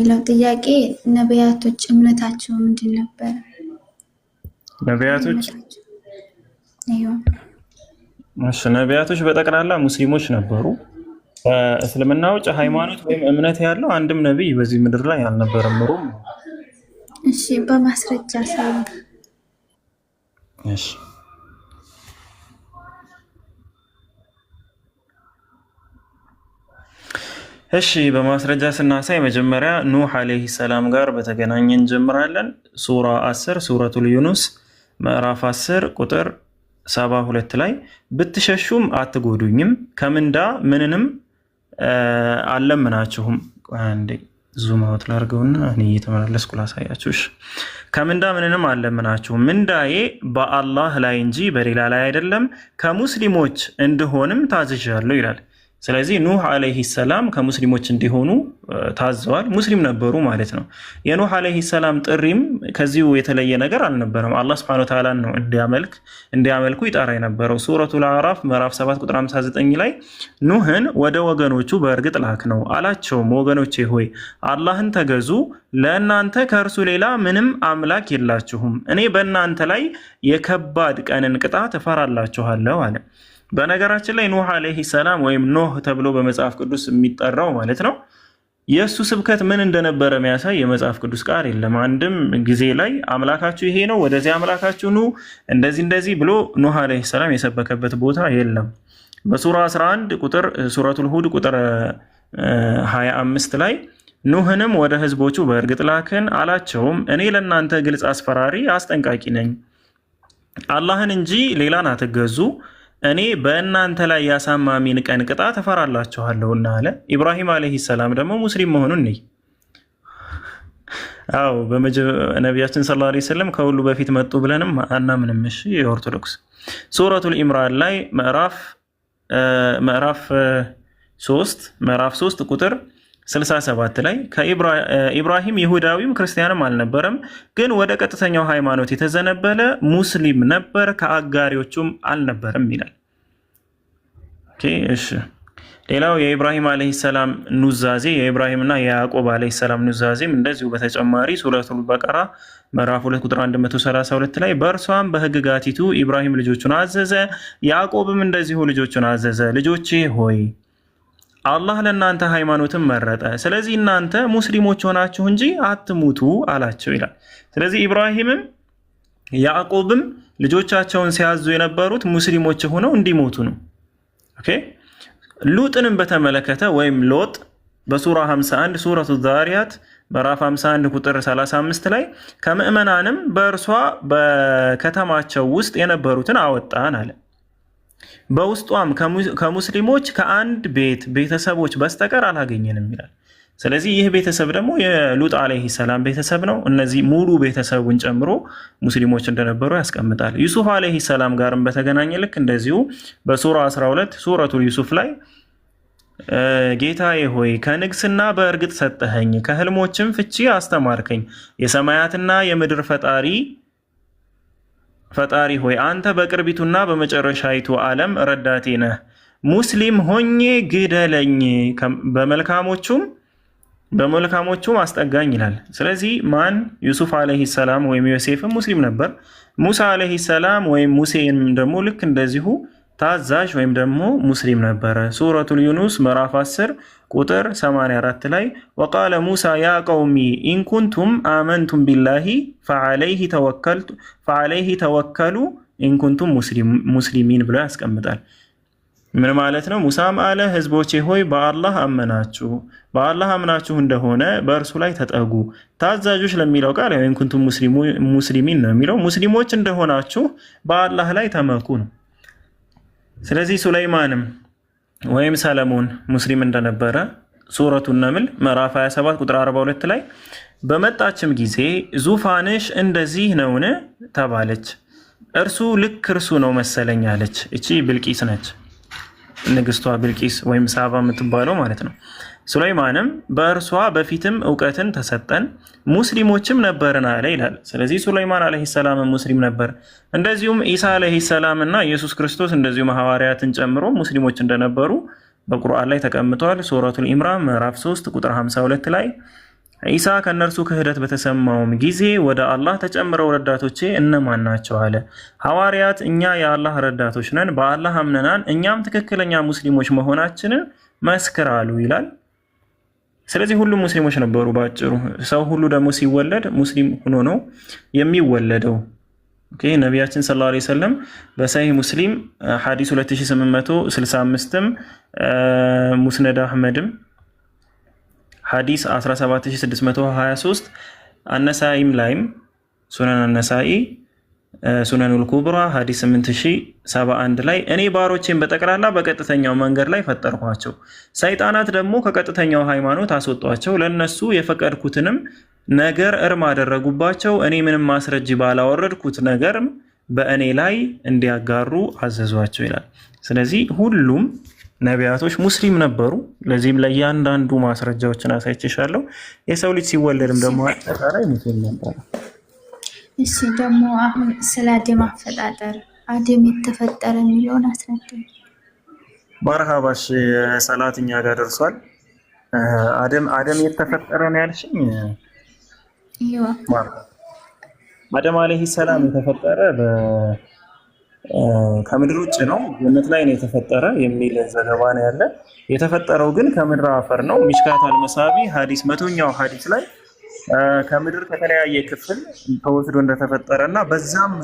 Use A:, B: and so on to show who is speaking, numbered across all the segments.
A: ሌላው ጥያቄ ነቢያቶች እምነታቸው ምንድን ነበር?
B: ነቢያቶች ነቢያቶች በጠቅላላ ሙስሊሞች ነበሩ። እስልምና ውጭ ሃይማኖት ወይም እምነት ያለው አንድም ነቢይ በዚህ ምድር ላይ አልነበረም። ሩም
A: እሺ፣ በማስረጃ ሳይ
B: እሺ በማስረጃ ስናሳይ መጀመሪያ ኑህ አለይሂ ሰላም ጋር በተገናኘ እንጀምራለን። ሱራ 10 ሱረቱል ዩኑስ ምዕራፍ 10 ቁጥር 72 ላይ ብትሸሹም አትጎዱኝም ከምንዳ ምንንም አልለምናችሁም። አንዴ ዙም አውት ላድርገውና እኔ እየተመላለስኩ ላሳያችሁ። ከምንዳ ምንንም አልለምናችሁም ምንዳዬ በአላህ ላይ እንጂ በሌላ ላይ አይደለም፣ ከሙስሊሞች እንድሆንም ታዝዣለሁ ይላል። ስለዚህ ኑህ አለይሂ ሰላም ከሙስሊሞች እንዲሆኑ ታዘዋል። ሙስሊም ነበሩ ማለት ነው። የኑህ አለይሂ ሰላም ጥሪም ከዚሁ የተለየ ነገር አልነበረም። አላህ ሱብሓነሁ ወተዓላ ነው እንዲያመልኩ ይጠራ የነበረው። ሱረቱል አዕራፍ ምዕራፍ 7 ቁጥር 59 ላይ ኑህን ወደ ወገኖቹ በእርግጥ ላክ ነው አላቸውም፣ ወገኖቼ ሆይ አላህን ተገዙ፣ ለእናንተ ከእርሱ ሌላ ምንም አምላክ የላችሁም፣ እኔ በእናንተ ላይ የከባድ ቀንን ቅጣት እፈራላችኋለሁ አለ። በነገራችን ላይ ኑህ አለይሂ ሰላም ወይም ኖህ ተብሎ በመጽሐፍ ቅዱስ የሚጠራው ማለት ነው የእሱ ስብከት ምን እንደነበረ የሚያሳይ የመጽሐፍ ቅዱስ ቃል የለም። አንድም ጊዜ ላይ አምላካችሁ ይሄ ነው፣ ወደዚህ አምላካችሁ ኑ፣ እንደዚህ ብሎ ኑህ አለይሂ ሰላም የሰበከበት ቦታ የለም። በሱራ 11 ቁጥር ሱረቱል ሁድ ቁጥር 25 ላይ ኑህንም ወደ ህዝቦቹ በእርግጥ ላክን አላቸውም፣ እኔ ለእናንተ ግልጽ አስፈራሪ አስጠንቃቂ ነኝ፣ አላህን እንጂ ሌላን አትገዙ፣ እኔ በእናንተ ላይ ያሳማሚን ቀን ቅጣት እፈራላችኋለሁና አለ። ኢብራሂም አለይሂ ሰላም ደግሞ ሙስሊም መሆኑን ነይ አው ነቢያችን ሰለላሁ ዐለይሂ ወሰለም ከሁሉ በፊት መጡ ብለንም አናምንም። እሺ የኦርቶዶክስ ሱረቱል ኢምራን ላይ ምዕራፍ 3 ቁጥር 67 ላይ ኢብራሂም ይሁዳዊም ክርስቲያንም አልነበረም፣ ግን ወደ ቀጥተኛው ሃይማኖት የተዘነበለ ሙስሊም ነበር፣ ከአጋሪዎቹም አልነበረም ይላል። እሺ ሌላው የኢብራሂም አለይሂ ሰላም ኑዛዜ የኢብራሂምና የያዕቆብ አለይሂ ሰላም ኑዛዜም እንደዚሁ በተጨማሪ ሱረቱል በቀራ ምዕራፍ 2 ቁጥር 132 ላይ በእርሷም በህግጋቲቱ ኢብራሂም ልጆቹን አዘዘ፣ ያዕቆብም እንደዚሁ ልጆቹን አዘዘ፣ ልጆቼ ሆይ አላህ ለእናንተ ሃይማኖትን መረጠ፣ ስለዚህ እናንተ ሙስሊሞች ሆናችሁ እንጂ አትሙቱ አላቸው ይላል። ስለዚህ ኢብራሂምም ያዕቆብም ልጆቻቸውን ሲያዙ የነበሩት ሙስሊሞች ሆነው እንዲሞቱ ነው። ኦኬ ሉጥንም በተመለከተ ወይም ሎጥ በሱራ 51 ሱረቱ ዛሪያት ምዕራፍ 51 ቁጥር 35 ላይ ከምዕመናንም በእርሷ በከተማቸው ውስጥ የነበሩትን አወጣን አለ። በውስጧም ከሙስሊሞች ከአንድ ቤተሰቦች በስተቀር አላገኘንም ይላል። ስለዚህ ይህ ቤተሰብ ደግሞ የሉጥ አለይሂ ሰላም ቤተሰብ ነው። እነዚህ ሙሉ ቤተሰቡን ጨምሮ ሙስሊሞች እንደነበሩ ያስቀምጣል። ዩሱፍ አለይሂ ሰላም ጋርም በተገናኘ ልክ እንደዚሁ በሱራ 12 ሱረቱል ዩሱፍ ላይ ጌታዬ ሆይ ከንግስና በእርግጥ ሰጠኸኝ፣ ከህልሞችም ፍቺ አስተማርከኝ፣ የሰማያትና የምድር ፈጣሪ ሆይ አንተ በቅርቢቱና በመጨረሻይቱ ዓለም ረዳቴ ነህ፣ ሙስሊም ሆኜ ግደለኝ፣ በመልካሞቹም አስጠጋኝ ይላል። ስለዚህ ማን ዩሱፍ አለይሂ ሰላም ወይም ዮሴፍም ሙስሊም ነበር። ሙሳ አለይሂ ሰላም ወይም ሙሴም ደግሞ ልክ እንደዚሁ ታዛዥ ወይም ደግሞ ሙስሊም ነበረ። ሱረቱል ዩኑስ ምዕራፍ 10 ቁጥር 84 ላይ ወቃለ ሙሳ ያ ቀውሚ ኢንኩንቱም አመንቱም ቢላሂ ፈዐለይሂ ተወከሉ ኢንኩንቱም ሙስሊሚን ብሎ ያስቀምጣል። ምን ማለት ነው? ሙሳም አለ ህዝቦቼ ሆይ በአላህ አምናችሁ እንደሆነ በእርሱ ላይ ተጠጉ። ታዛዦች ለሚለው ቃል ኢንኩንቱም ሙስሊሚን ነው የሚለው። ሙስሊሞች እንደሆናችሁ በአላህ ላይ ተመኩ ነው። ስለዚህ ሱለይማንም ወይም ሰለሞን ሙስሊም እንደነበረ ሱረቱ ነምል ምዕራፍ 27 ቁጥር 42 ላይ በመጣችም ጊዜ ዙፋንሽ እንደዚህ ነውን ተባለች፣ እርሱ ልክ እርሱ ነው መሰለኝ አለች። እቺ ብልቂስ ነች፣ ንግስቷ ብልቂስ ወይም ሳባ የምትባለው ማለት ነው። ሱለይማንም በእርሷ በፊትም እውቀትን ተሰጠን ሙስሊሞችም ነበርን አለ ይላል። ስለዚህ ሱለይማን አለይሂ ሰላም ሙስሊም ነበር። እንደዚሁም ኢሳ አለይሂ ሰላም እና ኢየሱስ ክርስቶስ እንደዚሁም ሐዋርያትን ጨምሮ ሙስሊሞች እንደነበሩ በቁርአን ላይ ተቀምጧል። ሱረቱል ኢምራን ምዕራፍ 3 ቁጥር 52 ላይ ኢሳ ከእነርሱ ክህደት በተሰማውም ጊዜ ወደ አላህ ተጨምረው ረዳቶቼ እነማን ናቸው አለ። ሐዋርያት እኛ የአላህ ረዳቶች ነን፣ በአላህ አምነናል፣ እኛም ትክክለኛ ሙስሊሞች መሆናችንን መስክር አሉ ይላል። ስለዚህ ሁሉም ሙስሊሞች ነበሩ። ባጭሩ ሰው ሁሉ ደግሞ ሲወለድ ሙስሊም ሆኖ ነው የሚወለደው። ነቢያችን ሰለላሁ ዐለይሂ ወሰለም በሰሂህ ሙስሊም ሐዲስ 2865ም ሙስነድ አህመድም ሐዲስ 17623 አነሳኢም ላይም ሱነን አነሳኢ ሱነኑል ኩብራ ሐዲስ 8071 ላይ እኔ ባሮቼን በጠቅላላ በቀጥተኛው መንገድ ላይ ፈጠርኳቸው፣ ሰይጣናት ደግሞ ከቀጥተኛው ሃይማኖት አስወጧቸው፣ ለነሱ የፈቀድኩትንም ነገር እርም አደረጉባቸው፣ እኔ ምንም ማስረጃ ባላወረድኩት ነገርም በእኔ ላይ እንዲያጋሩ አዘዟቸው ይላል። ስለዚህ ሁሉም ነቢያቶች ሙስሊም ነበሩ። ለዚህም ለእያንዳንዱ ማስረጃዎችን አሳይቼሻለሁ። የሰው ልጅ ሲወለድም ደግሞ አጠቃላይ ሙስሊም ነበረ።
A: እሺ ደግሞ አሁን ስለ አደም አፈጣጠር አደም የተፈጠረ የሚለውን አስረዳኝ።
B: መርሃባሽ ሰላት እኛ ጋር ደርሷል። አደም የተፈጠረ ነው ያልሽኝ? አደም አለይሂ ሰላም የተፈጠረ ከምድር ውጭ ነው፣ ጀነት ላይ ነው የተፈጠረ የሚል ዘገባ ነው ያለ። የተፈጠረው ግን ከምድር አፈር ነው። ሚሽካት አልመሳቢ ሐዲስ 100ኛው ሐዲስ ላይ ከምድር ከተለያየ ክፍል ተወስዶ እንደተፈጠረ እና በዛም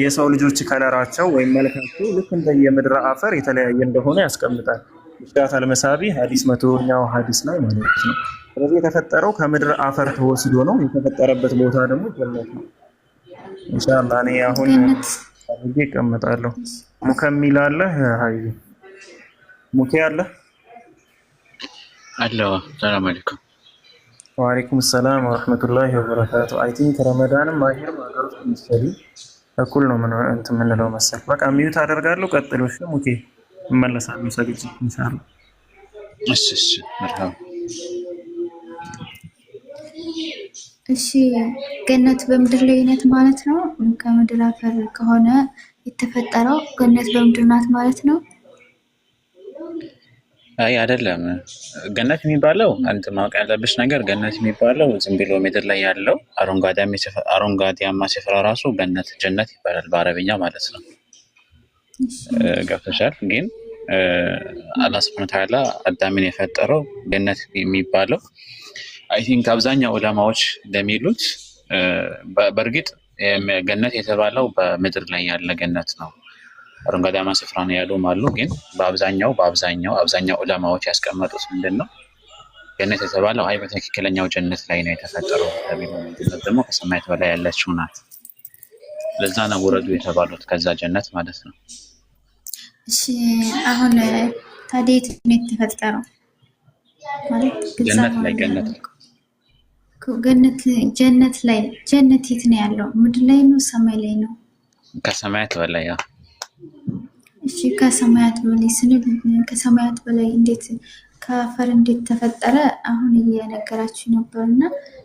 B: የሰው ልጆች ከለራቸው ወይም መልካቸው ልክ እንደ የምድር አፈር የተለያየ እንደሆነ ያስቀምጣል። ሚሽካት አልመሳቢ ሐዲስ 100ኛው ሐዲስ ላይ ማለት ነው። ስለዚህ የተፈጠረው ከምድር አፈር ተወስዶ ነው። የተፈጠረበት ቦታ ደግሞ ጀነት ነው። ኢንሻአላህ እኔ አሁን አድርጌ እቀመጣለሁ። ሙከሚል አለ ሀይ ሙኬ አለ
C: አለዋ። ሰላም አለይኩም።
B: ወአለይኩም ሰላም ወራህመቱላሂ ወበረካቱ። አይ ቲንክ ረመዳንም ማሂር ማገር ውስጥ ምሳሌ እኩል ነው እንትን የምንለው መሰል። በቃ ሚዩት አደርጋለሁ። ቀጥሎሽ ሙኬ እመለሳለሁ ሰግጄ ኢንሻአላህ።
C: እሺ መርሃባ።
A: እሺ ገነት በምድር ላይ ናት ማለት ነው? ከምድር አፈር ከሆነ የተፈጠረው ገነት በምድር ናት ማለት ነው?
C: አይ አይደለም። ገነት የሚባለው አንተ ማወቅ ያለብሽ ነገር ገነት የሚባለው ዝም ብሎ ምድር ላይ ያለው አረንጓዴያማ ስፍራ ራሱ ገነት ጀነት ይባላል በአረብኛ ማለት ነው። ገብተሻል? ግን አላህ ሱብሓነሁ ወተዓላ አዳምን የፈጠረው ገነት የሚባለው አይ ቲንክ አብዛኛው ዑለማዎች እንደሚሉት በእርግጥ ገነት የተባለው በምድር ላይ ያለ ገነት ነው። አረንጓዴያማ ስፍራ ነው ያሉም አሉ። ግን በአብዛኛው ዑለማዎች ያስቀመጡት ምንድን ነው ገነት የተባለው አይ በትክክለኛው ጀነት ላይ ነው የተፈጠረው ተብሎ ደግሞ ከሰማያት በላይ ያለችው ናት። ለዛ ነው ወረዱ የተባሉት ከዛ ጀነት ማለት ነው።
A: እሺ አሁን ታዲያ የት ነው የተፈጠረው? ማለት
C: ጀነት ላይ
A: ጀነት ላይ ጀነት የት ነው ያለው? ምድር ላይ ነው ሰማይ ላይ ነው?
C: ከሰማያት በላይ ያ።
A: እሺ ከሰማያት በላይ ስንል ከሰማያት በላይ እንዴት ከአፈር እንዴት ተፈጠረ? አሁን እየነገራችሁ ነበርና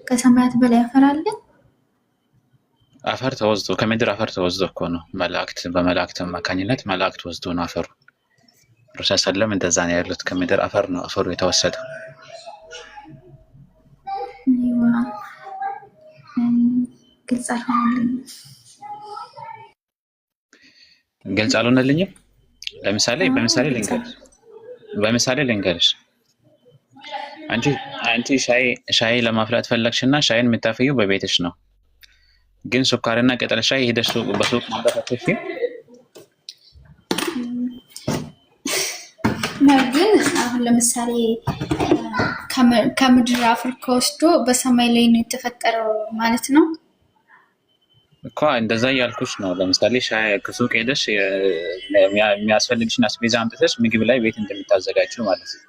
A: ከሰማያት በላይ አፈር አለ?
C: አፈር ተወስዶ ከምድር አፈር ተወስዶ እኮ ነው በመላእክት አማካኝነት መላእክት ወስዶ ነው አፈሩ። ረሱል ሰለም እንደዛ ነው ያሉት። ከምድር አፈር ነው አፈሩ የተወሰደው። ግልጽ አልሆነልኝም። በምሳሌ ልንገርሽ። አንቺ ሻይ ለማፍላት ፈለግሽና ሻይን የምታፈይው በቤትሽ ነው። ግን ሱካርና ቅጠል ሻይ ሄደሽ በሱቅ ማምጣት
A: ግን አሁን ለምሳሌ ከምድር አፈር ከወስዶ በሰማይ ላይ ነው የተፈጠረው ማለት ነው
C: እኮ። እንደዛ እያልኩሽ ነው። ለምሳሌ ሻይ ከሱቅ ሄደሽ የሚያስፈልግሽን አስቤዛ አምጥተሽ ምግብ ላይ ቤት እንደምታዘጋጅው ማለት ነው።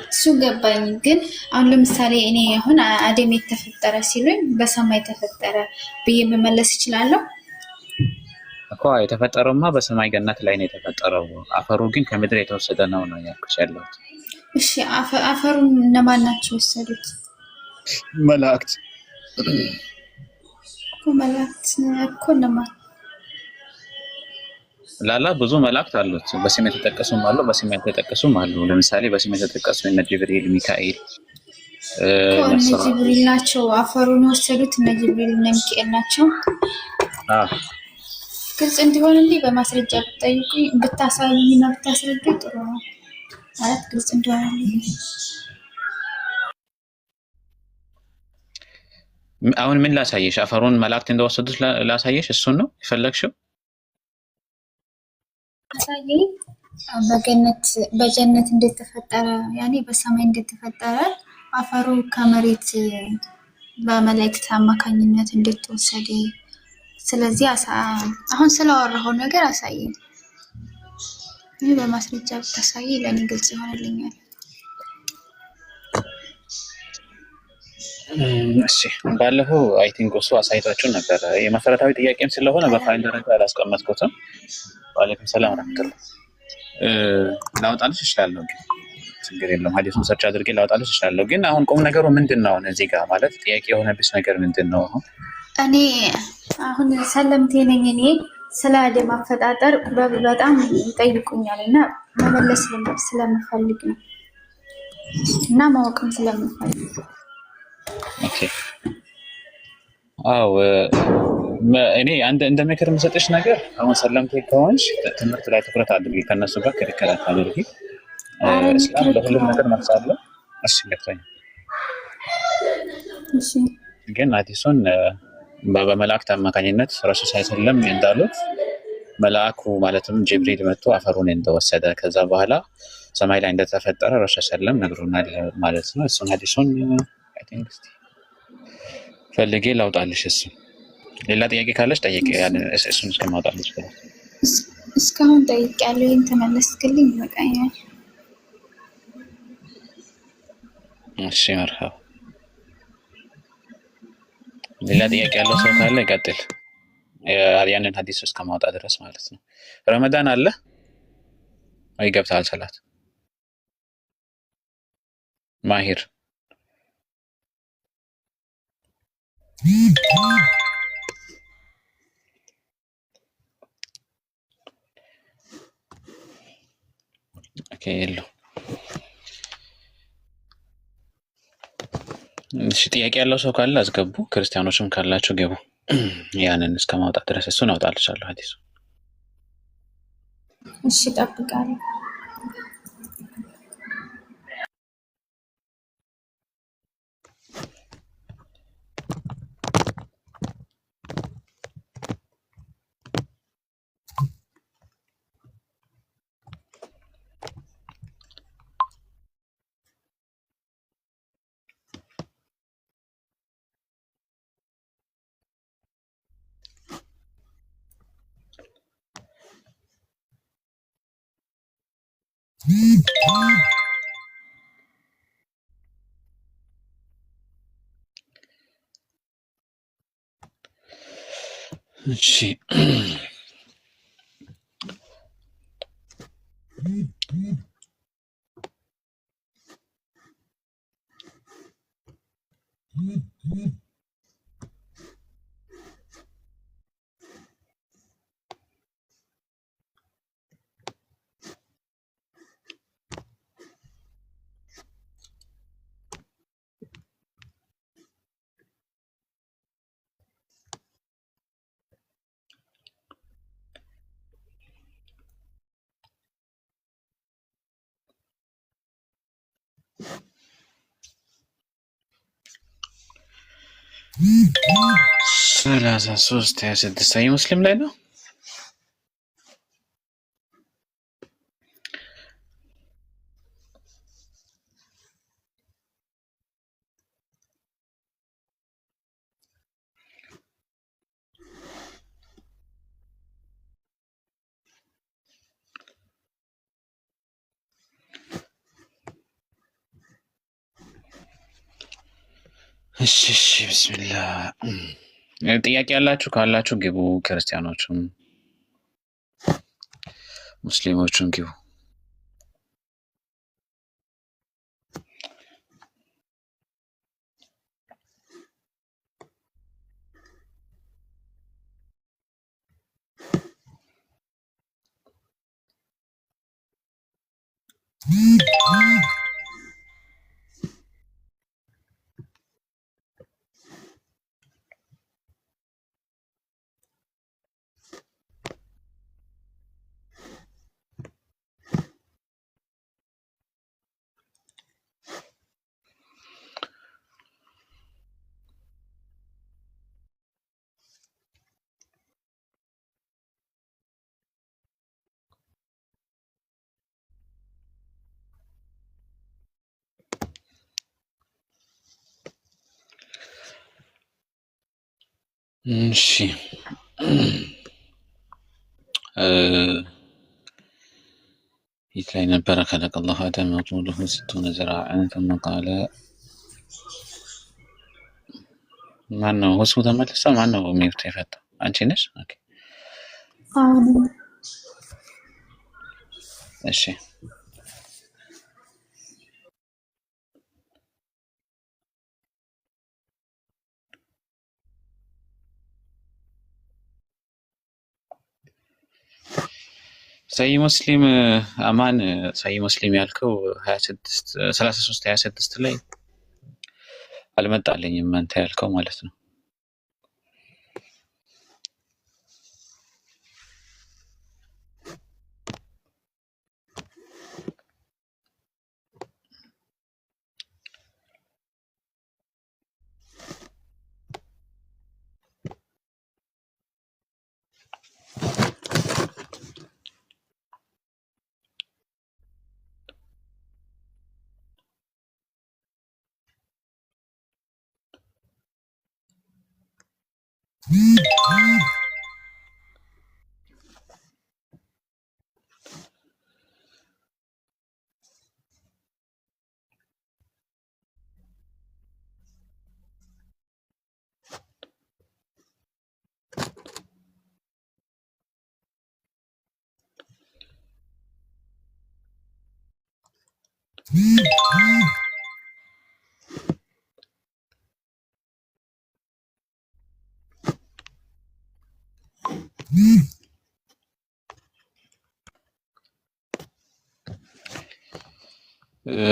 A: እሱ ገባኝ። ግን አሁን ለምሳሌ እኔ አሁን አደም የተፈጠረ ሲሉኝ በሰማይ ተፈጠረ ብዬ መመለስ እችላለሁ
C: እኮ። የተፈጠረውማ በሰማይ ገነት ላይ ነው የተፈጠረው። አፈሩ ግን ከምድር የተወሰደ ነው ያልኩሽ ያለሁት።
A: እሺ አፈሩን እነማን ናቸው የወሰዱት?
C: መላእክት
A: እኮ። መላእክት እኮ እነማን?
C: ላላ ብዙ መላእክት አሉት። በስም የተጠቀሱም አሉ፣ በስም ያልተጠቀሱም አሉ። ለምሳሌ በስም የተጠቀሱ እነ ጅብሪል፣ ሚካኤል፣
A: እነ
C: ነስራ።
A: ጅብሪል ናቸው አፈሩን የወሰዱት። እነ ጅብሪል እነ ሚካኤል ናቸው። ግልጽ እንዲሆንልኝ በማስረጃ ብትጠይቁኝ ብታሳዩኝና ብታስረዱኝ ጥሩ ነው። ማለት ግልጽ እንዲሆንልኝ።
C: አሁን ምን ላሳየሽ? አፈሩን መላእክት እንደወሰዱት ላሳየሽ? እሱን ነው የፈለግሽው?
A: አሳየኝ። በጀነት እንዴት ተፈጠረ? ያኔ በሰማይ እንዴት ተፈጠረ? አፈሩ ከመሬት በመላእክት አማካኝነት እንዴት ተወሰደ? ስለዚህ አሁን ስላወራኸው ነገር አሳየኝ። ይህ በማስረጃ ብታሳየኝ ለእኔ ግልጽ ይሆንልኛል።
C: እሺ ባለፈው አይ ቲንክ እሱ አሳይቷችሁ ነበር። የመሰረታዊ ጥያቄም ስለሆነ በፋይል ደረጃ አላስቀመጥኩትም። ወአለይኩም ሰላም ወራህመቱላህ። ላውጣልሽ እችላለሁ፣ ግን ችግር የለውም። ሀዲሱን ሰርች አድርጌ ላውጣልሽ እችላለሁ። ግን አሁን ቁም ነገሩ ምንድን ነው? አሁን እዚህ ጋር ማለት ጥያቄ የሆነብሽ ነገር ምንድን ነው?
A: እኔ አሁን ሰለምቴ ነኝ። እኔ ስለ አደም አፈጣጠር በጣም ይጠይቁኛል እና መመለስ ስለምፈልግ ነው እና ማወቅም ስለምፈልግ።
C: ኦኬ አዎ እኔ እንደ ምክር የምሰጥሽ ነገር አሁን ሰለምቴ ከሆንሽ ትምህርት ላይ ትኩረት አድርጊ፣ ከነሱ ጋር ክርክር አታድርጊ። እስላም ለሁሉም ነገር መልስ አለው። እሺ ገብቶኛል።
A: እሺ
C: ግን ሐዲሱን በመላእክት አማካኝነት ረሱል ሰለም እንዳሉት መልአኩ ማለትም ጅብሪል መጥቶ አፈሩን እንደወሰደ ከዛ በኋላ ሰማይ ላይ እንደተፈጠረ ረሱል ሰለም ነግሮናል ማለት ነው። እሱን ሐዲሱን አይ ቲንክ ፈልጌ ላውጣልሽ። እሱ ሌላ ጥያቄ ካለሽ ጠይቄ እሱን እስከማውጣልሽ
A: እስካሁን ጠይቄያለሁ። ይሄን ተመለስክልኝ ይበቃኛል።
C: እሺ መርሐባ። ሌላ ጥያቄ ያለው ሰው ካለ ይቀጥል። ያንን ሐዲስ እስከማውጣ ድረስ ማለት ነው። ረመዳን አለ ወይ? ገብተሃል ሰላት? ማሂር ኦኬ የለው። እሺ ጥያቄ ያለው ሰው ካለ አስገቡ። ክርስቲያኖችም ካላችሁ ገቡ። ያንን እስከማውጣት ድረስ እሱን አውጣልሻለሁ ሐዲሱ።
A: እሺ እጠብቃለሁ።
C: እሺ ሰላሳ ሶስት 26 ሙስሊም ላይ ነው። እሺ እሺ ቢስሚላህ። ጥያቄ ያላችሁ ካላችሁ ግቡ። ክርስቲያኖቹም ሙስሊሞቹም ግቡ። እሺ يتلاقي نبرة خلق الله آدم وطوله 60 ذراعا ثم قال ማነው እሱ ተመልሶ ማነው ሚውት የፈታው? አንቺ ነሽ? ኦኬ እሺ ሰይ ሙስሊም አማን ሰይ ሙስሊም ያልከው 26 33 26 ላይ አልመጣልኝም አንተ ያልከው ማለት ነው።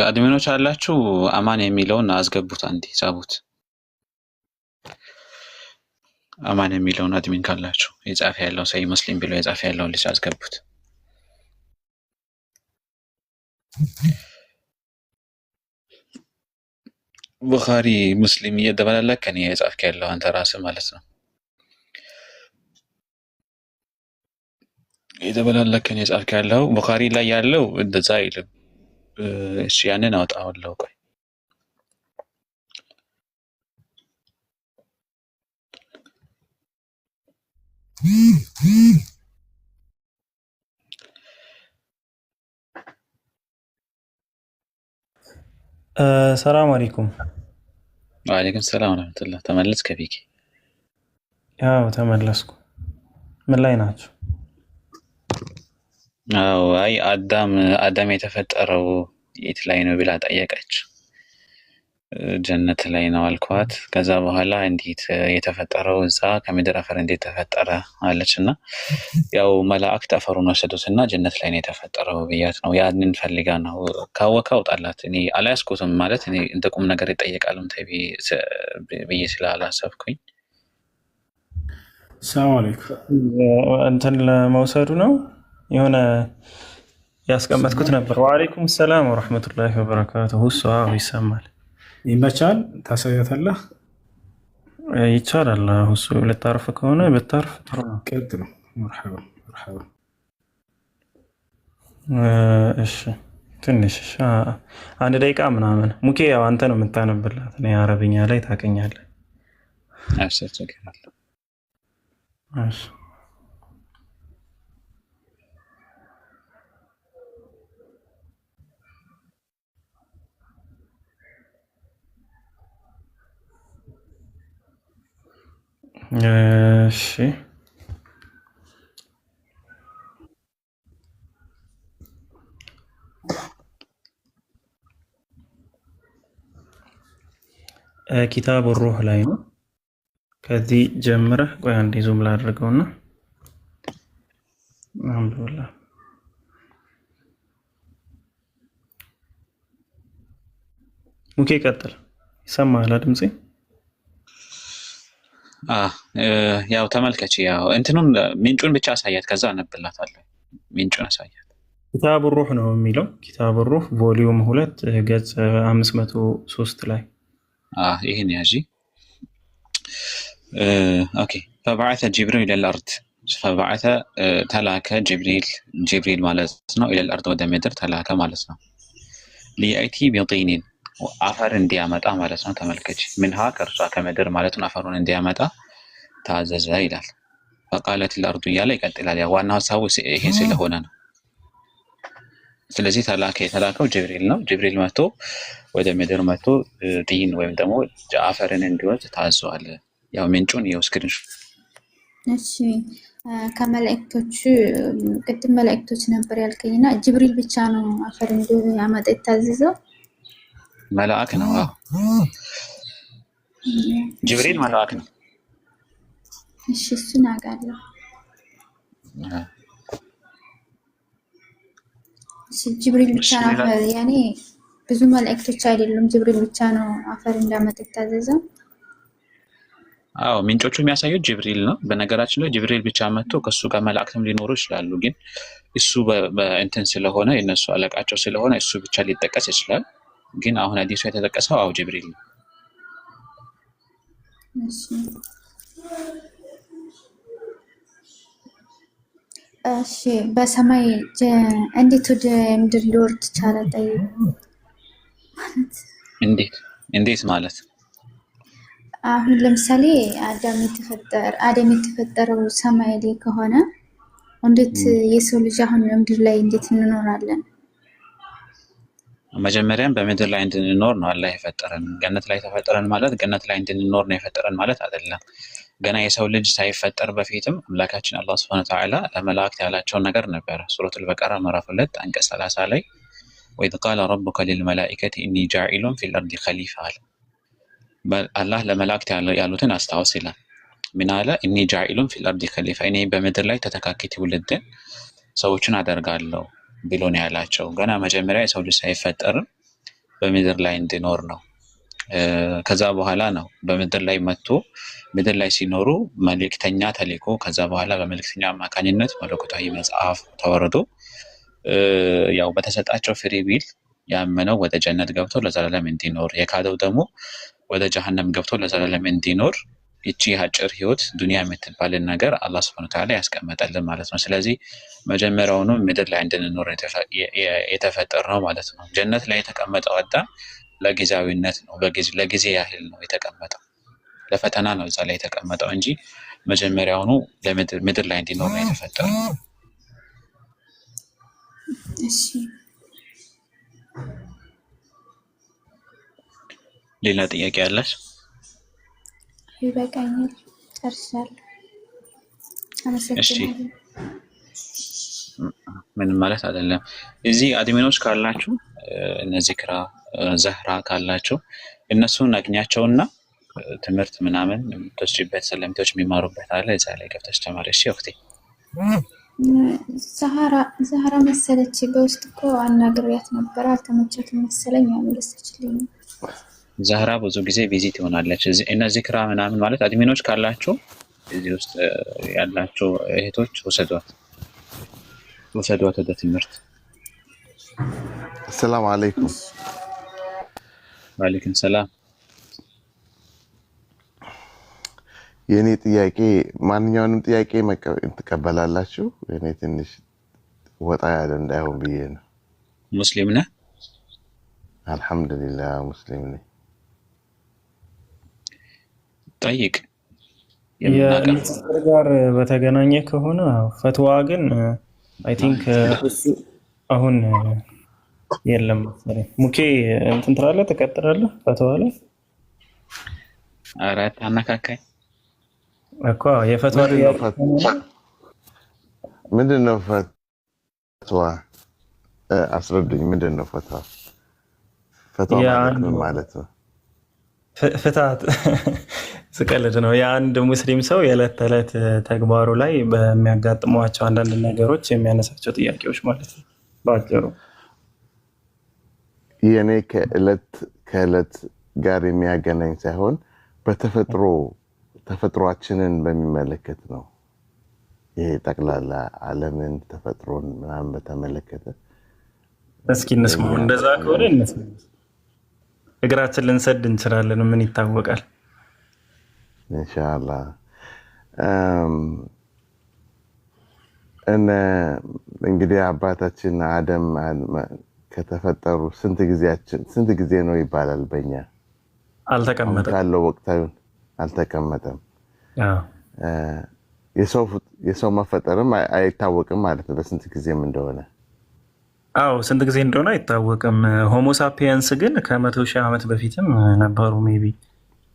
C: አድሚኖች አላችሁ አማን የሚለውን አስገቡት፣ አንዴ ጻፉት። አማን የሚለውን አድሚን ካላችሁ የጻፈ ያለው ሰይ ሙስሊም ብሎ የጻፈ ያለው ልጅ አስገቡት። ቡኻሪ ሙስሊም እየተበላለከ ነው የጻፍከ ያለው አንተ ራስህ ማለት ነው። የተበላለከ ነው የጻፍከ ያለው ቡኻሪ ላይ ያለው እንደዛ አይልም። እሺ ያንን አውጣዋለሁ። ቆይ
B: ሰላም አለይኩም።
C: ወአለይኩም ሰላም ወራህመቱላህ። ተመለስክ ከፊኪ?
B: ያው ተመለስኩ። ምን ላይ ናችሁ?
C: አዎ አይ አዳም የተፈጠረው የት ላይ ነው ብላ ጠየቀች። ጀነት ላይ ነው አልኳት። ከዛ በኋላ እንዴት የተፈጠረው እዛ ከምድር አፈር እንዴት ተፈጠረ አለች። እና ያው መላእክት አፈሩን ወሰዱትና ጀነት ላይ ነው የተፈጠረው ብያት ነው። ያንን ፈልጋ ነው ካወካ አውጣላት። እኔ አላያስኩትም ማለት እኔ እንደ ቁም ነገር ይጠየቃልም ብዬ ስላላሰብኩኝ
B: ሰላም አለይኩም። እንትን ለመውሰዱ ነው የሆነ ያስቀመጥኩት ነበር። ወአለይኩም ሰላም ወራህመቱላሂ ወበረካቱሁ። እሱ ይሰማል።
D: ይመቻል። ታሳያታለህ?
B: ይቻላል። እሱ ልታርፍ ከሆነ ብታርፍ ጥሩ ነው።
D: ቅድ ነው። መርሐባ መርሐባ።
B: እሺ ትንሽ አንድ ደቂቃ ምናምን ሙኬ፣ ያው አንተ ነው የምታነብላት። እኔ አረብኛ ላይ ታውቀኛለህ። እሺ እሺ ኪታብ ሩህ ላይ ነው። ከዚህ ጀምረህ ቆይ አንዴ ዙም ላድርገውና አልሐምዱሊላህ ሙኬ ቀጥል። ይሰማሃል ድምጼ?
C: ያው ተመልከች፣ ያው እንትኑን ምንጩን ብቻ አሳያት፣ ከዛ አነብላታለሁ። ምንጩን አሳያት።
B: ኪታብ ሩህ ነው የሚለው። ኪታብ ሩህ ቮሊዩም 2 ገጽ 503 ላይ
C: ይህን ያዢ። ኦኬ ፈበዓተ ጅብሪል ኢለል አርድ፣ ፈበዓተ ተላከ ጅብሪል ማለት ነው። ኢለል አርድ ወደ ምድር ተላከ ማለት ነው። ሊአይቲ ቢጢኒን አፈር እንዲያመጣ ማለት ነው። ተመልከች፣ ምንሃ ከእርሷ ከምድር ማለት ነው አፈሩን እንዲያመጣ ታዘዘ ይላል። ፈቃለት ለአርዱ እያለ ይቀጥላል። ያ ዋናው ሀሳቡ ይሄ ስለሆነ ነው። ስለዚህ የተላከው ጅብሪል ነው። ጅብሪል መጥቶ ወደ ምድር መጥቶ ጢን ወይም ደግሞ አፈርን እንዲወስድ ታዘዋል። ያው ምንጩን ይኸው ስክሪን።
A: እሺ ከመላእክቶቹ ቅድም መላእክቶች ነበር ያልከኝና ጅብሪል ብቻ ነው አፈር እንዲያመጣ የታዘዘው?
C: መልአክ ነው። ጅብሪል መልአክ ነው።
A: እሺ እሱን አውቃለሁ። ጅብሪል ብቻ ነው አፈር፣ ያኔ ብዙ መላእክቶች አይደሉም፣ ጅብሪል ብቻ ነው አፈር እንዳመጣ የታዘዘው?
C: አዎ ምንጮቹ የሚያሳዩት ጅብሪል ነው። በነገራችን ላይ ጅብሪል ብቻ መጥቶ ከሱ ጋር መላእክትም ሊኖሩ ይችላሉ። ግን እሱ በእንትን ስለሆነ የነሱ አለቃቸው ስለሆነ እሱ ብቻ ሊጠቀስ ይችላል። ግን አሁን አዲሱ የተጠቀሰው አው ጅብሪል ነው።
A: እሺ በሰማይ እንዴት ወደ ምድር ሊወርድ ቻለ?
C: እንዴት ማለት?
A: አሁን ለምሳሌ አደም የተፈጠረው ሰማይ ላይ ከሆነ እንዴት የሰው ልጅ አሁን ምድር ላይ እንዴት እንኖራለን?
C: መጀመሪያም በምድር ላይ እንድንኖር ነው አላህ የፈጠረን። ገነት ላይ ተፈጠረን ማለት ገነት ላይ እንድንኖር ነው የፈጠረን ማለት አይደለም። ገና የሰው ልጅ ሳይፈጠር በፊትም አምላካችን አላህ Subhanahu Wa Ta'ala ለመላእክት ያላቸውን ነገር ነበረ። ሱረቱል በቀራ ምዕራፍ 2 አንቀጽ 30 ላይ ወኢዝ ቃለ ረቡከ ሊልመላኢከቲ ኢኒ ጃኢሉን ፊል አርዲ ኸሊፋ አለ። አላህ ለመላእክት ያሉትን አስታውስ ይላል። ምን አለ? ኢኒ ጃኢሉን ፊል አርዲ ኸሊፋ፣ እኔ በምድር ላይ ተተካኪ ትውልድን ሰዎችን አደርጋለሁ ብሎ ነው ያላቸው። ገና መጀመሪያ የሰው ልጅ ሳይፈጠርም በምድር ላይ እንዲኖር ነው። ከዛ በኋላ ነው በምድር ላይ መጥቶ ምድር ላይ ሲኖሩ መልእክተኛ ተልኮ ከዛ በኋላ በመልእክተኛ አማካኝነት መለኮታዊ መጽሐፍ ተወርዶ ያው በተሰጣቸው ፍሪ ዊል ያመነው ወደ ጀነት ገብቶ ለዘላለም እንዲኖር፣ የካደው ደግሞ ወደ ጀሃነም ገብቶ ለዘላለም እንዲኖር እቺ አጭር ህይወት ዱንያ የምትባልን ነገር አላህ Subhanahu Wa Ta'ala ያስቀመጠልን ማለት ነው። ስለዚህ መጀመሪያውኑ ምድር ላይ እንድንኖር የተፈጠርነው ማለት ነው። ጀነት ላይ የተቀመጠው አዳም ለጊዜያዊነት ነው፣ ለጊዜ ያህል ነው የተቀመጠው፣ ለፈተና ነው እዛ ላይ የተቀመጠው እንጂ መጀመሪያውኑ ለምድር ላይ እንዲኖር ነው የተፈጠረው።
A: እሺ
C: ሌላ ጥያቄ አለሽ?
A: ይበቃኛል፣ ጨርሻለሁ። አመሰግናለሁ።
C: ምንም ማለት አይደለም። እዚህ አድሚኖች ካላችሁ እነዚህ ክራ ዘህራ ካላችሁ እነሱን አግኛቸውና ትምህርት ምናምን የምትወስጂበት ሰለምቶች የሚማሩበት አለ፣ እዛ ላይ ገብተሽ ተማሪ። እሺ ወቅቴ
A: ዛህራ መሰለች በውስጥ እኮ አናግሪያት ነበር፣ አልተመቻትም መሰለኝ። አመለሰችልኝ።
C: ዛህራ ብዙ ጊዜ ቪዚት ይሆናለች። እነዚህ ክራ ምናምን ማለት አድሚኖች ካላችሁ እዚህ ውስጥ ያላችሁ እህቶች ወሰዷት ወደ ትምህርት።
E: ሰላም አለይኩም።
C: ወአለይኩም ሰላም።
E: የኔ ጥያቄ ማንኛውንም ጥያቄ ትቀበላላችሁ? እኔ ትንሽ ወጣ ያለ እንዳይሆን ብዬ ነው።
C: ሙስሊም ነህ?
E: አልሐምዱሊላህ ሙስሊም ነኝ።
C: ጠይቅ።
B: የንጽጽር ጋር በተገናኘ ከሆነ ፈትዋ ግን አይ ቲንክ አሁን የለም መሰለኝ። ሙኬ እንትን ትላለህ፣ ትቀጥላለህ ፈትዋ ላይ?
C: ኧረ ታነካካኝ
B: እኮ የፈትዋ
E: ምንድን ነው ፈትዋ? አስረዱኝ። ምንድን ነው ፈትዋ? ፈትዋ ማለት ነው
B: ፍትሃት ስቀልድ ነው። የአንድ ሙስሊም ሰው የዕለት ተዕለት ተግባሩ ላይ በሚያጋጥሟቸው አንዳንድ ነገሮች የሚያነሳቸው ጥያቄዎች ማለት ነው በአጭሩ።
E: የኔ ከዕለት ጋር የሚያገናኝ ሳይሆን ተፈጥሯችንን በሚመለከት ነው። ይሄ ጠቅላላ ዓለምን ተፈጥሮን ምናምን በተመለከተ
B: እስኪ እንስማው። እንደዛ ከሆነ እንስማው። እግራችን ልንሰድ እንችላለን። ምን ይታወቃል?
E: ኢንሻአላህ እንግዲህ አባታችን አደም ከተፈጠሩ ስንት ጊዜ ነው ይባላል? በእኛ
B: አልተቀመጠም።
E: ካለው ወቅታዊ አልተቀመጠም። የሰው መፈጠርም አይታወቅም ማለት ነው በስንት ጊዜም እንደሆነ።
B: አዎ ስንት ጊዜ እንደሆነ አይታወቅም። ሆሞ ሳፒየንስ ግን ከ100,000 ዓመት በፊትም ነበሩ። ሜቢ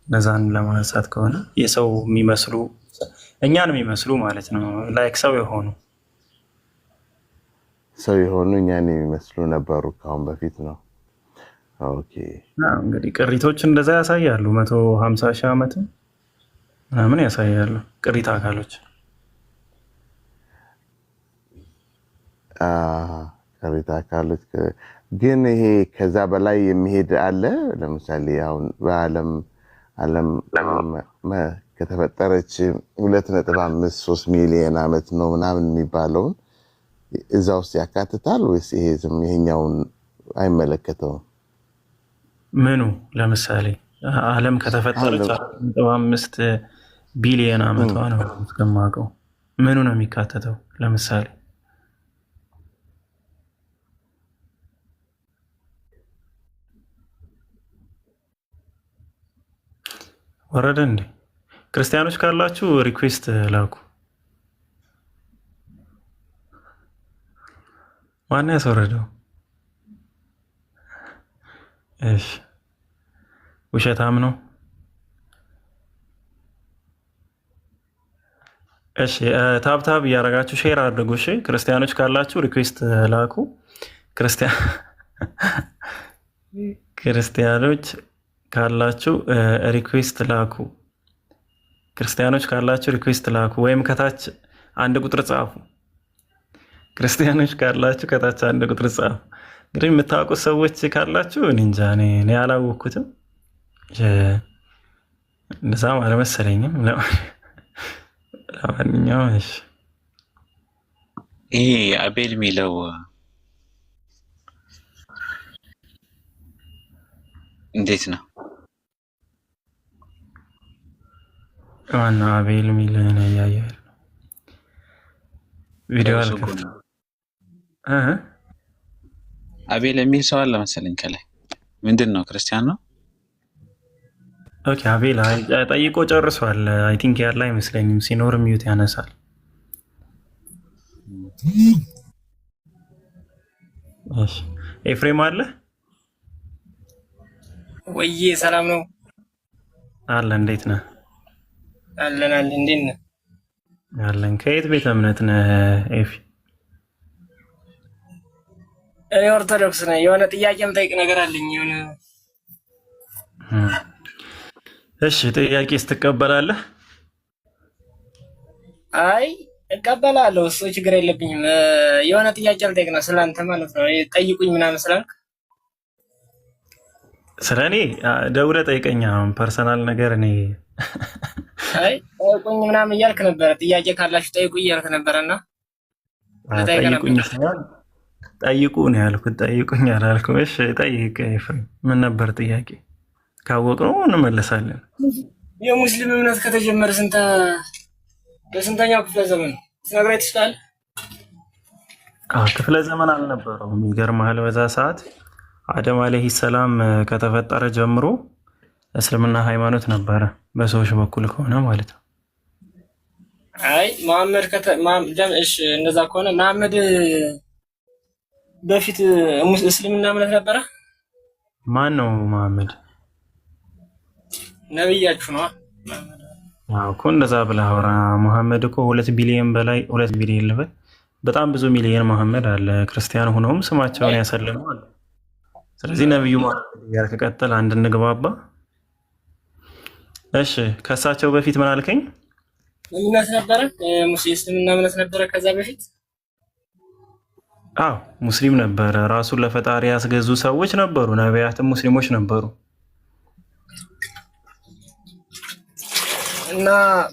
B: ለዛን ለማንሳት ከሆነ የሰው የሚመስሉ እኛን የሚመስሉ ማለት ነው። ላይክ ሰው የሆኑ
E: እኛን የሚመስሉ ነበሩ ከአሁን በፊት ነው። ኦኬ
B: እንግዲህ ቅሪቶች እንደዛ ያሳያሉ። 150,000 ዓመት ምናምን ያሳያሉ ቅሪት አካሎች።
E: ቅሪት አካሎች ግን ይሄ ከዛ በላይ የሚሄድ አለ። ለምሳሌ አሁን በዓለም ከተፈጠረች 2.53 ሚሊዮን ዓመት ነው ምናምን የሚባለውን እዛ ውስጥ ያካትታል ወይስ ይሄኛውን አይመለከተውም?
B: ምኑ? ለምሳሌ ዓለም ከተፈጠረች 5 ቢሊዮን ዓመቷ ነው እስከማውቀው። ምኑ ነው የሚካተተው? ለምሳሌ ወረደ እንዴ? ክርስቲያኖች ካላችሁ ሪኩዌስት ላኩ። ማን ያስወረደው? እሺ ውሸታም ነው። እሺ ታብታብ እያደረጋችሁ ሼር አድርጉ። እሺ ክርስቲያኖች ካላችሁ ሪኩዌስት ላኩ። ክርስቲያኖች ካላችሁ ሪኩዌስት ላኩ። ክርስቲያኖች ካላችሁ ሪኩዌስት ላኩ፣ ወይም ከታች አንድ ቁጥር ጻፉ። ክርስቲያኖች ካላችሁ ከታች አንድ ቁጥር ጻፉ። እንግዲህ የምታውቁት ሰዎች ካላችሁ እኔ እንጃ፣ እኔ አላወቅኩትም። እንደዛም አልመሰለኝም። ለማንኛውም እሺ
C: ይሄ አቤል የሚለው እንዴት ነው?
B: ማነው አቤል የሚልህን እያየህ ቪዲዮ አልከፍትም።
C: አቤል የሚል ሰው አለ መሰለኝ ከላይ። ምንድን ነው? ክርስቲያን ነው?
B: ኦኬ አቤል ጠይቆ ጨርሷል። አይ ቲንክ ያለ አይመስለኝም። ሲኖር ሚዩት ያነሳል። እሺ ኤፍሬም አለ
F: ወይዬ? ሰላም ነው
B: አለ። እንዴት ነህ?
F: አለን። እንዴት ነህ?
B: አለን። ከየት ቤተ እምነት ነህ ኤፊ?
F: እኔ ኦርቶዶክስ ነኝ። የሆነ ጥያቄ የምጠይቅ ነገር አለኝ። የሆነ
B: እሺ ጥያቄ ስትቀበላለህ?
F: አይ እቀበላለሁ፣ እሱ ችግር የለብኝም። የሆነ ጥያቄ ልጠይቅ ነው ስላንተ ማለት ነው። ጠይቁኝ ምናምን ስላልክ
B: ስለ እኔ ደውለህ ጠይቀኝ። አሁን ፐርሰናል ነገር እኔ
F: አይ ጠይቁኝ ምናምን እያልክ ነበረ። ጥያቄ ካላችሁ ጠይቁ እያልክ ነበረና
B: ጠይቁ ነው ያልኩት። ጠይቁኝ አላልኩም። እሺ ጠይቅ ኤፍሬም። ምን ነበር ጥያቄ? ካወቅነው እንመለሳለን።
F: የሙስሊም እምነት ከተጀመረ በስንተኛው ክፍለ ዘመን ትነግረኝ ትችላለህ?
B: ክፍለ ዘመን አልነበረውም። ይገርምሃል፣ በዛ ሰዓት አደም አለይሂ ሰላም ከተፈጠረ ጀምሮ እስልምና ሃይማኖት ነበረ፣ በሰዎች በኩል ከሆነ ማለት ነው።
F: አይ መሐመድ እንደዛ ከሆነ መሐመድ በፊት እስልምና እምነት ነበረ?
B: ማን ነው መሐመድ?
F: ነብያችሁ ነው
B: እኮ። እንደዛ ብለህ አውራ። መሐመድ እኮ 2 ቢሊዮን በላይ 2 ቢሊዮን ልበል፣ በጣም ብዙ ሚሊዮን መሐመድ አለ። ክርስቲያን ሆነውም ስማቸውን ያሰለሙ አለ። ስለዚህ ነብዩ መሐመድ እያልክ ቀጥል፣ አንድ እንግባባ። እሺ ከእሳቸው በፊት ምን አልከኝ?
F: እምነት ነበረ፣ እስልምና እምነት ነበረ ከዛ በፊት?
B: አዎ ሙስሊም ነበረ። ራሱን ለፈጣሪ ያስገዙ ሰዎች ነበሩ። ነቢያትም ሙስሊሞች ነበሩ።
F: እና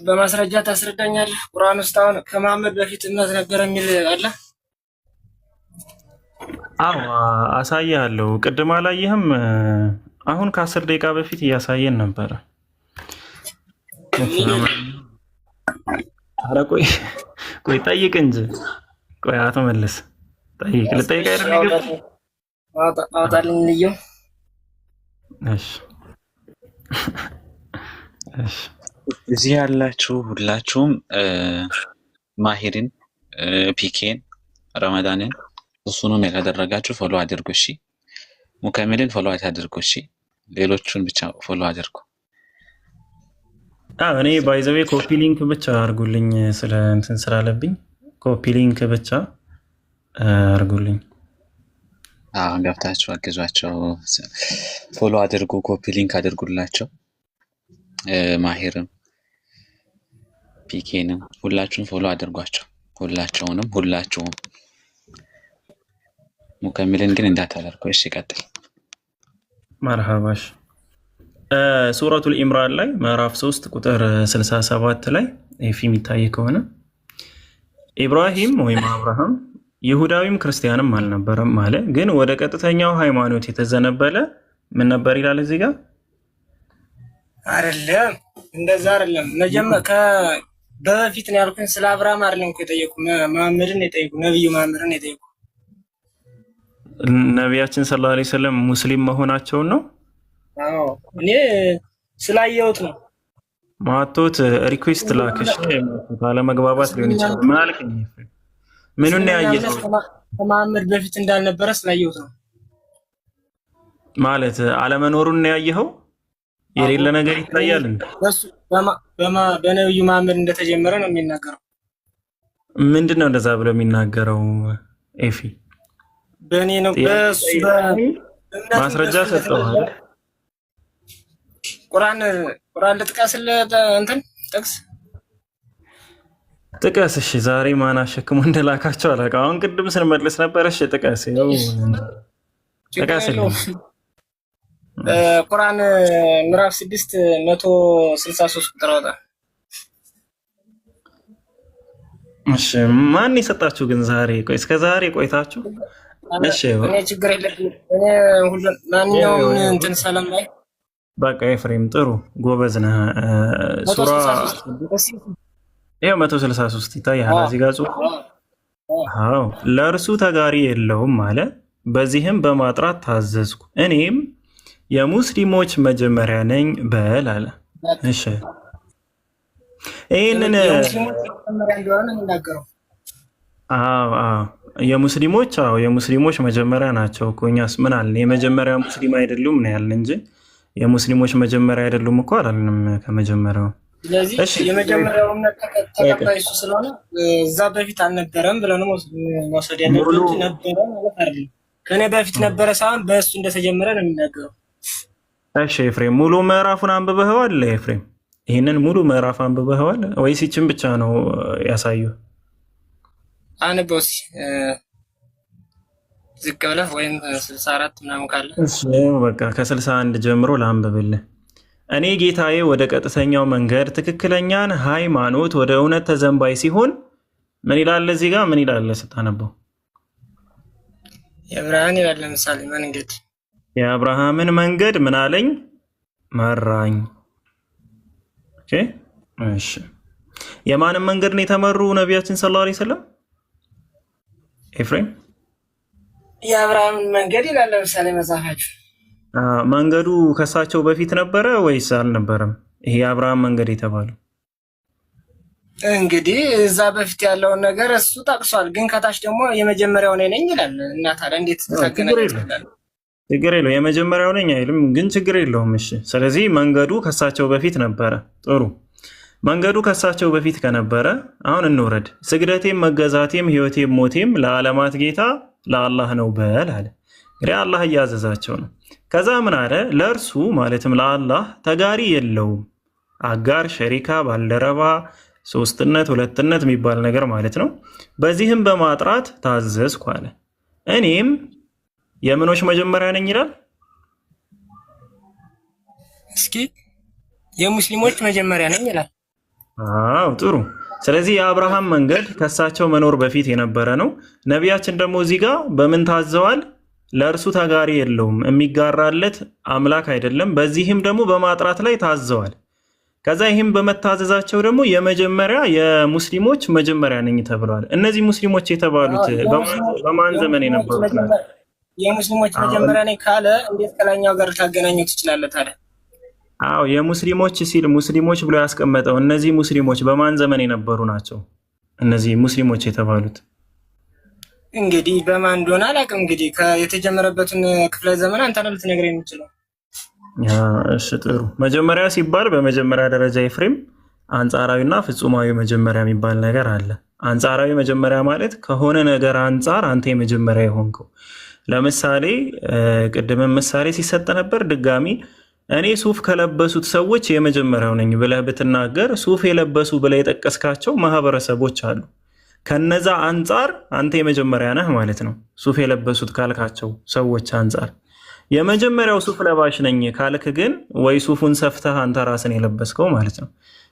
F: በማስረጃ ታስረዳኛለህ? ቁርአን ውስጥ አሁን ከመሐመድ በፊት እምነት ነበር የሚል አለ?
B: አዎ አሳያለሁ። ቅድም አላየህም? አሁን ከ10 ደቂቃ በፊት እያሳየን ነበረ። ኧረ ቆይ ጠይቅ እንጂ ቆይ አትመልስ። ጠይቅ ልጠይቅ አይደል?
F: አውጣልኝ ልዩ።
B: እሺ እሺ
C: እዚህ ያላችሁ ሁላችሁም ማሂርን፣ ፒኬን፣ ረመዳንን እሱንም ያላደረጋችሁ ፎሎ አድርጉ። እሺ ሙከሚልን ፎሎ አድርጉ። እሺ ሌሎቹን ብቻ ፎሎ አድርጉ።
B: እኔ ባይዘዌ ኮፒ ሊንክ ብቻ አድርጉልኝ፣ ስለ እንትን ስላለብኝ ኮፒ ሊንክ ብቻ አድርጉልኝ።
C: ገብታችሁ አግዟቸው፣ ፎሎ አድርጉ፣ ኮፒ ሊንክ አድርጉላቸው። ማሂርም ፒኬንም ሁላችሁም ፎሎ አድርጓቸው፣ ሁላችሁም። ሙከሚልን ግን እንዳታደርጉ። እሺ ቀጥል።
B: መርሃባሽ ሱረቱል ኢምራን ላይ ምዕራፍ 3 ቁጥር 67 ላይ ይህ የሚታይ ከሆነ ኢብራሂም ወይም አብርሃም ይሁዳዊም ክርስቲያንም አልነበረም አለ፣ ግን ወደ ቀጥተኛው ሃይማኖት የተዘነበለ ምን ነበር ይላል እዚህ ጋር?
F: አይደለም እንደዛ አይደለም። በፊት ነው ያልኩኝ። ስለ አብርሃም አይደለም እኮ የጠየቁ፣ መሐመድን የጠየቁ፣ ነብዩ መሐመድን የጠየቁ።
B: ነቢያችን ሰለላሁ ዐለይሂ ወሰለም ሙስሊም መሆናቸውን ነው።
F: አዎ እኔ ስላየሁት ነው።
B: ማቶት ሪኩዌስት ላክሽ፣ አለመግባባት ሊሆን ይችላል። ምን አልከኝ? ምኑን ያየኸው?
F: ከመሐመድ በፊት እንዳልነበረ ስላየሁት ነው።
B: ማለት አለመኖሩን ነው ያየኸው? የሌለ ነገር ይታያል እንዴ?
F: በነብዩ መሐመድ እንደተጀመረ ነው የሚናገረው።
B: ምንድነው እንደዛ ብሎ የሚናገረው? ኤፊ
F: በእኔ ነው በሱ
B: ማስረጃ ሰጠዋል።
F: ቁርአን ልጥቀስልህ? እንትን ጥቀስ።
B: እሺ ዛሬ ማን አሸክሞ እንደላካቸው አላውቅም። አሁን ቅድም ስንመልስ ነበር። እሺ ጥቀስ።
F: ቁርአን ምዕራፍ 6 163 ቁጥር አውጣ።
B: እሺ ማን የሰጣችሁ ግን ዛሬ? ቆይ እስከ ዛሬ ቆይታችሁ? እሺ
F: እኔ ችግር የለብኝም። እኔ ማንኛውም እንትን ሰላም ላይ
B: በቃ ኤፍሬም ጥሩ ጎበዝ ነህ። ሱራ ይኸው 163 ይታያል እዚህ ጋር ጽሑፍ። አዎ ለእርሱ ተጋሪ የለውም አለ፣ በዚህም በማጥራት ታዘዝኩ፣ እኔም የሙስሊሞች መጀመሪያ ነኝ በል አለ። እሺ ይህንን የሙስሊሞች መጀመሪያ ናቸው እኮ። እኛስ ምን አልን? የመጀመሪያ ሙስሊም አይደሉም ነው ያልን እንጂ የሙስሊሞች መጀመሪያ አይደሉም እኮ አላልንም ከመጀመሪያው።
F: ስለዚህ የመጀመሪያው እምነት ተቀባይ እሱ ስለሆነ እዛ በፊት አልነበረም ብለን መውሰድ ያለብን። ነበረ ማለት አይደለም፣ ከኔ በፊት ነበረ ሳይሆን በእሱ እንደተጀመረ ነው የሚናገረው።
B: እሺ ኤፍሬም ሙሉ ምዕራፉን አንብበኸዋል? ኤፍሬም ይህንን ሙሉ ምዕራፍ አንብበኸዋል ወይስ ይችን ብቻ ነው ያሳዩ?
F: አንበው እስኪ ዝቅ ብለህ ወይም 64 ምናምን ካለ
B: በቃ ከ61 ጀምሮ ላንብብልህ። እኔ ጌታዬ ወደ ቀጥተኛው መንገድ ትክክለኛን ሃይማኖት ወደ እውነት ተዘንባይ ሲሆን ምን ይላል እዚህ ጋር? ምን ይላል ስታነበው?
F: የአብርሃምን ይላል። ለምሳሌ መንገድ
B: የአብርሃምን መንገድ ምን አለኝ? መራኝ። እሺ የማንን መንገድ ነው የተመሩ ነቢያችን ሰለላሁ ዐለይሂ ወሰለም? ኤፍሬም
F: የአብርሃምን መንገድ ይላል። ለምሳሌ መጽሐፋችሁ
B: መንገዱ ከሳቸው በፊት ነበረ ወይስ አልነበረም? ይሄ የአብርሃም መንገድ የተባለው
F: እንግዲህ እዛ በፊት ያለውን ነገር እሱ ጠቅሷል፣ ግን ከታች ደግሞ የመጀመሪያው ነኝ ይላል። እና ታዲያ እንዴት ታገናኛለህ?
B: ችግር የለው የመጀመሪያው ነኝ አይልም፣ ግን ችግር የለውም። እሺ ስለዚህ መንገዱ ከሳቸው በፊት ነበረ። ጥሩ መንገዱ ከሳቸው በፊት ከነበረ አሁን እንውረድ። ስግደቴም መገዛቴም ሕይወቴም ሞቴም ለዓለማት ጌታ ለአላህ ነው በል አለ። እንግዲህ አላህ እያዘዛቸው ነው። ከዛ ምን አለ? ለእርሱ ማለትም ለአላህ ተጋሪ የለውም፣ አጋር፣ ሸሪካ፣ ባልደረባ፣ ሶስትነት፣ ሁለትነት የሚባል ነገር ማለት ነው። በዚህም በማጥራት ታዘዝኩ አለ። እኔም የምኖች መጀመሪያ ነኝ ይላል።
F: እስኪ የሙስሊሞች መጀመሪያ ነኝ ይላል።
B: አዎ ጥሩ። ስለዚህ የአብርሃም መንገድ ከሳቸው መኖር በፊት የነበረ ነው። ነቢያችን ደግሞ እዚህ ጋር በምን ታዘዋል? ለእርሱ ተጋሪ የለውም፣ የሚጋራለት አምላክ አይደለም። በዚህም ደግሞ በማጥራት ላይ ታዘዋል። ከዛ ይህም በመታዘዛቸው ደግሞ የመጀመሪያ የሙስሊሞች መጀመሪያ ነኝ ተብለዋል። እነዚህ ሙስሊሞች የተባሉት በማን ዘመን የነበሩት ናቸው?
F: የሙስሊሞች መጀመሪያ ነኝ ካለ እንዴት ከላኛው ጋር ታገናኘው ትችላለህ ታዲያ?
B: አዎ የሙስሊሞች ሲል ሙስሊሞች ብሎ ያስቀመጠው እነዚህ ሙስሊሞች በማን ዘመን የነበሩ ናቸው? እነዚህ ሙስሊሞች የተባሉት
F: እንግዲህ በማን እንደሆነ አላውቅም። እንግዲህ የተጀመረበትን ክፍለ ዘመን አንተ ነህ ልትነግረኝ የምችለው።
B: እሺ ጥሩ። መጀመሪያ ሲባል በመጀመሪያ ደረጃ ኤፍሬም አንጻራዊና ፍጹማዊ መጀመሪያ የሚባል ነገር አለ። አንጻራዊ መጀመሪያ ማለት ከሆነ ነገር አንጻር አንተ የመጀመሪያ የሆንከው። ለምሳሌ ቅድም ምሳሌ ሲሰጥ ነበር። ድጋሚ እኔ ሱፍ ከለበሱት ሰዎች የመጀመሪያው ነኝ ብለህ ብትናገር ሱፍ የለበሱ ብለህ የጠቀስካቸው ማህበረሰቦች አሉ። ከነዛ አንጻር አንተ የመጀመሪያ ነህ ማለት ነው። ሱፍ የለበሱት ካልካቸው ሰዎች አንጻር የመጀመሪያው ሱፍ ለባሽ ነኝ ካልክ ግን ወይ ሱፉን ሰፍተህ አንተ ራስን የለበስከው ማለት ነው።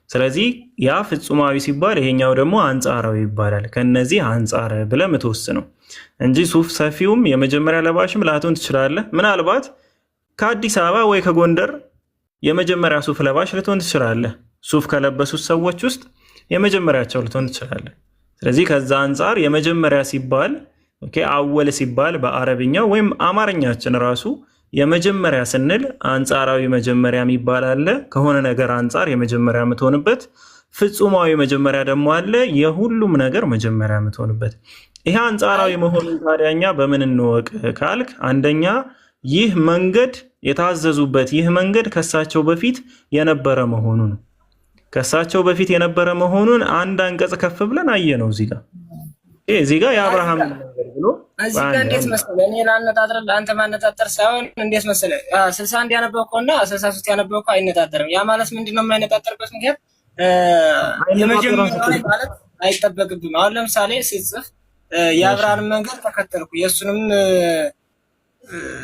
B: ስለዚህ ያ ፍጹማዊ ሲባል ይሄኛው ደግሞ አንጻራዊ ይባላል። ከነዚህ አንጻር ብለህ የምትወስነው እንጂ ሱፍ ሰፊውም የመጀመሪያ ለባሽም ላትሆን ትችላለህ። ምናልባት ከአዲስ አበባ ወይ ከጎንደር የመጀመሪያ ሱፍ ለባሽ ልትሆን ትችላለህ። ሱፍ ከለበሱት ሰዎች ውስጥ የመጀመሪያቸው ልትሆን ትችላለህ። ስለዚህ ከዛ አንጻር የመጀመሪያ ሲባል አወል ሲባል በአረብኛው ወይም አማርኛችን ራሱ የመጀመሪያ ስንል አንጻራዊ መጀመሪያ የሚባል አለ። ከሆነ ነገር አንጻር የመጀመሪያ የምትሆንበት። ፍጹማዊ መጀመሪያ ደግሞ አለ፣ የሁሉም ነገር መጀመሪያ የምትሆንበት። ይሄ አንጻራዊ መሆኑን ታዲያኛ በምን እንወቅ ካልክ፣ አንደኛ ይህ መንገድ የታዘዙበት ይህ መንገድ ከሳቸው በፊት የነበረ መሆኑ ነው። ከሳቸው በፊት የነበረ መሆኑን አንድ አንቀጽ ከፍ ብለን አየነው። እዚህ ጋር የአብርሃም መንገድ ብሎ
F: እዚህ ጋር እንዴት መሰለህ፣ እኔ ላነጣጥር ለአንተ ማነጣጠር ሳይሆን እንዴት መሰለህ 61 ያነበብከውና 63 ያነበብከው አይነጣጠርም። ያ ማለት ምንድነው የማይነጣጠርበት ምክንያት? የመጀመሪያው ማለት አይጠበቅብም። አሁን ለምሳሌ ሲጽፍ የአብርሃምን መንገድ ተከተልኩ የእሱንም